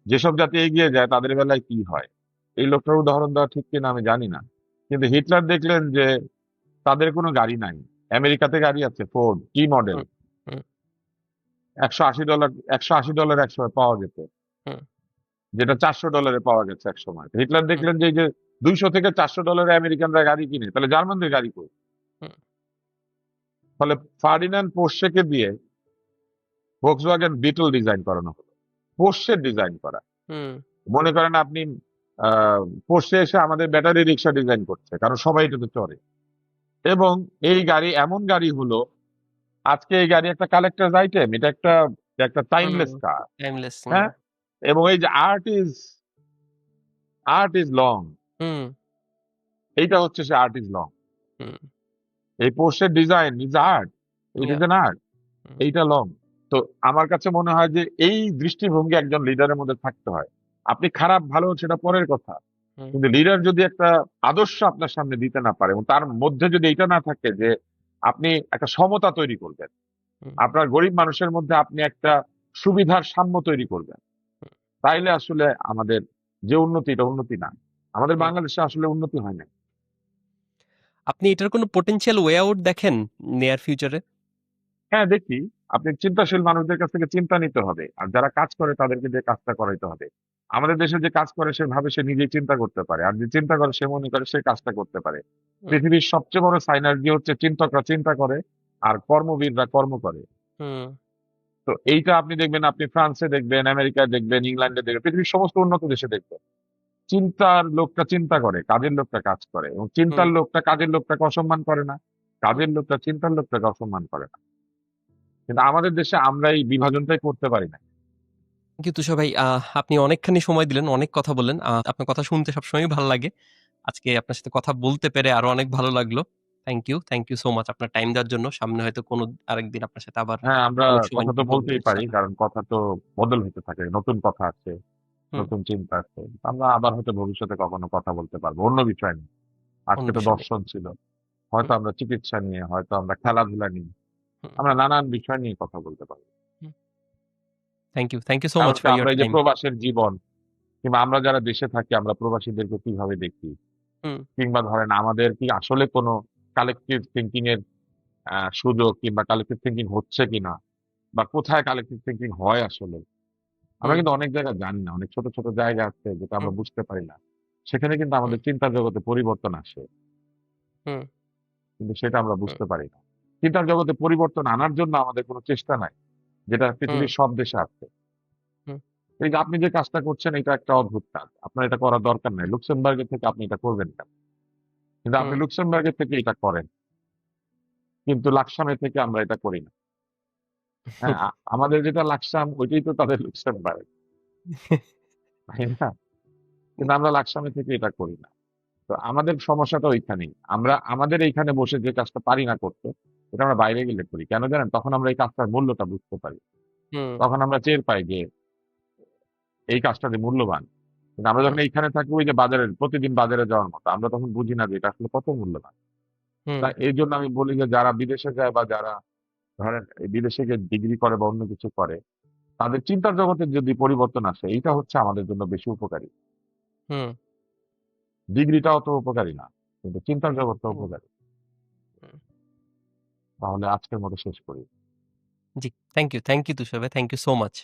Speaker 1: যেসব জাতি এগিয়ে যায় তাদের বেলায় কি হয়। এই লোকটার উদাহরণ দেওয়া ঠিক কিনা আমি জানি না, কিন্তু হিটলার দেখলেন যে তাদের কোনো গাড়ি নাই, আমেরিকাতে গাড়ি আছে, ফোর্ড কি মডেল,
Speaker 2: হুম, হুম,
Speaker 1: $180, $180 এক সময় পাওয়া যেত,
Speaker 2: হুম,
Speaker 1: যেটা $400 পাওয়া গেছে এক সময়। হিটলার
Speaker 2: হুম,
Speaker 1: দেখলেন যে এই যে $200 থেকে $400 আমেরিকানরা গাড়ি কিনে, তাহলে জার্মানদের গাড়ি কই?
Speaker 2: হুম,
Speaker 1: ফলে ফার্ডিনান্ড পোর্শেকে দিয়ে ভোক্সওয়াগেন বিটল ডিজাইন করানো হলো, পোর্শের ডিজাইন করা।
Speaker 2: হুম,
Speaker 1: মনে করেন আপনি পোর্শে এসে আমাদের ব্যাটারি রিক্সা ডিজাইন করছে, কারণ সবাই এটাতে চড়ে। এবং এই গাড়ি এমন গাড়ি হলো, আজকে এই গাড়ি একটা কালেক্টর আইটেম, এটা একটা একটা
Speaker 2: হুম,
Speaker 1: টাইমলেস কার।
Speaker 2: টাইমলেস। হুম,
Speaker 1: হ্যাঁ, এবং এই যে আর্ট ইজ লং,
Speaker 2: হুম,
Speaker 1: এইটা হচ্ছে সে আর্ট ইজ লং।
Speaker 2: হুম,
Speaker 1: এই পোর্শের design is art, it is
Speaker 2: yeah,
Speaker 1: an art,
Speaker 2: hmm,
Speaker 1: এইটা লং। তো আমার কাছে মনে হয় যে এই দৃষ্টিভঙ্গি একজন লিডারের মধ্যে থাকতে হয়। আপনি খারাপ ভালো সেটা পরের কথা,
Speaker 2: হুম,
Speaker 1: কিন্তু লিডার যদি একটা আদর্শ আপনার সামনে দিতে না পারে এবং তার মধ্যে যদি এটা না থাকে যে আপনি একটা সমতা তৈরি করবেন,
Speaker 2: হুম,
Speaker 1: আপনার গরিব মানুষের মধ্যে আপনি একটা সুবিধার সাম্য তৈরি করবেন, তাইলে আসলে আমাদের যে উন্নতি, এটা উন্নতি না। আমাদের
Speaker 2: হুম।
Speaker 1: বাংলাদেশে আসলে উন্নতি হয় না।
Speaker 2: আপনি এটার কোনো পোটেনশিয়াল ওয়ে আউট দেখেন নিয়ার ফিউচারে?
Speaker 1: হ্যাঁ, দেখি। আপনি চিন্তাশীল মানুষদের কাছ থেকে চিন্তা নিতে হবে, আর যারা কাজ করে তাদেরকে দিয়ে কাজটা করাইতে হবে। আমাদের দেশে যে কাজ করে সে ভাবে সে নিজেই চিন্তা করতে পারে, আর যে চিন্তা করে সে মনে করে সে কাজটা করতে পারে।
Speaker 2: হুম
Speaker 1: পৃথিবীর সবচেয়ে বড় সাইনার্জি হচ্ছে চিন্তকরা চিন্তা করে আর কর্মবীররা কর্ম করে।
Speaker 2: হুম
Speaker 1: তো এইটা আপনি দেখবেন, আপনি ফ্রান্সে দেখবেন, আমেরিকায় দেখবেন, ইংল্যান্ডে দেখবেন, পৃথিবীর সমস্ত উন্নত দেশে দেখবেন চিন্তার লোকটা চিন্তা করে, কাজের লোকটা কাজ করে, এবং
Speaker 2: হুম
Speaker 1: চিন্তার লোকটা কাজের লোকটাকে অসম্মান করে না, কাজের লোকটা চিন্তার লোকটাকে অসম্মান করে না। কিন্তু আমাদের দেশে আমরা এই বিভাজনটাই করতে পারি না।
Speaker 2: কিন্তু সবাই আপনি অনেকখানি সময় দিলেন, অনেক কথা বললেন। আপনার কথা শুনতে সবসময়ই ভালো লাগে। আজকে আপনার সাথে কথা বলতে পেরে আরো অনেক ভালো লাগলো। থ্যাংক ইউ সো মাচ আপনার টাইম দেওয়ার জন্য। সামনে হয়তো কোনো আরেকদিন আপনার সাথে আবার
Speaker 1: হ্যাঁ, আমরা
Speaker 2: অনেক সময়
Speaker 1: কথা তো
Speaker 2: বলবো
Speaker 1: বলতেই পারি,
Speaker 2: ইনশাআল্লাহ।
Speaker 1: কারণ কথা তো বদল হতে থাকে, নতুন কথা আছে,
Speaker 2: হুম,
Speaker 1: নতুন চিন্তা আছে। আমরা আবার হয়তো ভবিষ্যতে কখনো কথা বলতে পারবো অন্য বিষয় নিয়ে।
Speaker 2: অন্য
Speaker 1: আজকে তো
Speaker 2: বিষয় নিয়ে।
Speaker 1: দর্শন ছিল,
Speaker 2: হুম,
Speaker 1: হয়তো আমরা চিকিৎসা নিয়ে, হয়তো আমরা খেলাধুলা নিয়ে,
Speaker 2: হুম,
Speaker 1: আমরা নানান বিষয় নিয়ে কথা বলতে পারবো।
Speaker 2: হুম। থ্যাংক ইউ সো মাচ
Speaker 1: এমনকি
Speaker 2: ফর
Speaker 1: আমরা
Speaker 2: ইওর
Speaker 1: এই যে
Speaker 2: টাইম।
Speaker 1: প্রবাসের জীবন, কিংবা আমরা যারা দেশে থাকি আমরা প্রবাসীদেরকে কিভাবে দেখি,
Speaker 2: হুম,
Speaker 1: কিংবা ধরেন আমাদের কি আসলে কোনো কালেকটিভ থিঙ্কিং এর সুযোগ কিংবা কালেকটিভ থিঙ্কিং হচ্ছে কিনা, বা কোথায় কালেকটিভ থিঙ্কিং হয় আসলে। আমরা
Speaker 2: হুম,
Speaker 1: কিন্তু অনেক জায়গায় জানি না, অনেক ছোট ছোট জায়গা আছে যেটা আমরা
Speaker 2: হুম,
Speaker 1: বুঝতে পারি না। সেখানে কিন্তু
Speaker 2: হুম,
Speaker 1: আমাদের চিন্তার জগতে পরিবর্তন আসে,
Speaker 2: হুম,
Speaker 1: কিন্তু সেটা আমরা
Speaker 2: হুম,
Speaker 1: বুঝতে পারি না। চিন্তার জগতে পরিবর্তন আনার জন্য আমাদের কোনো চেষ্টা নাই, যেটা
Speaker 2: হুম,
Speaker 1: পৃথিবীর সব দেশে আছে।
Speaker 2: হুম,
Speaker 1: এই যে আপনি যে কাজটা করছেন এটা একটা অদ্ভুত কাজ, আপনার এটা করার দরকার নাই, লুক্সেমবার্গের থেকে আপনি এটা করবেন কেন? কিন্তু আপনি
Speaker 2: হুম।
Speaker 1: লুক্সেমবার্গের থেকে এটা করেন, কিন্তু লাকসামে থেকে আমরা এটা করি না। হ্যাঁ, আমাদের যেটা লাকসাম ওইটাই তো তাদের লুক্সেমবার্গ, তাই না? কিন্তু আমরা লাকসামে থেকে এটা করি না। তো আমাদের সমস্যাটা ওইখানেই। আমরা আমাদের এইখানে বসে যে কাজটা পারি না করতে, এটা আমরা বাইরে গেলে করি। কেন জানেন? তখন আমরা এই কাজটার মূল্যটা বুঝতে পারি।
Speaker 2: হুম,
Speaker 1: তখন আমরা টের পাই যে এই কাজটা যে মূল্যবান। কিন্তু আমরা
Speaker 2: হুম,
Speaker 1: যখন এইখানে থাকি ওই যে বাজারের প্রতিদিন বাজারে যাওয়ার মতো, আমরা তখন বুঝি না যে এটা আসলে কত মূল্যবান।
Speaker 2: হুম,
Speaker 1: তাই এইজন্য আমি বলি যে যারা বিদেশে যায় বা যারা ধরেন এই বিদেশে গিয়ে ডিগ্রি করে বা অন্য কিছু করে, তাদের চিন্তার জগতের যদি পরিবর্তন আসে, এইটা হচ্ছে আমাদের জন্য বেশি উপকারী।
Speaker 2: হুম,
Speaker 1: ডিগ্রিটাও তো উপকারী না, কিন্তু চিন্তার জগৎটা
Speaker 2: হুম,
Speaker 1: উপকারী।
Speaker 2: হুম।
Speaker 1: তাহলে আজকের মতো শেষ করি।
Speaker 2: জি, থ্যাংক ইউ তুষার ভাই। Thank you so much.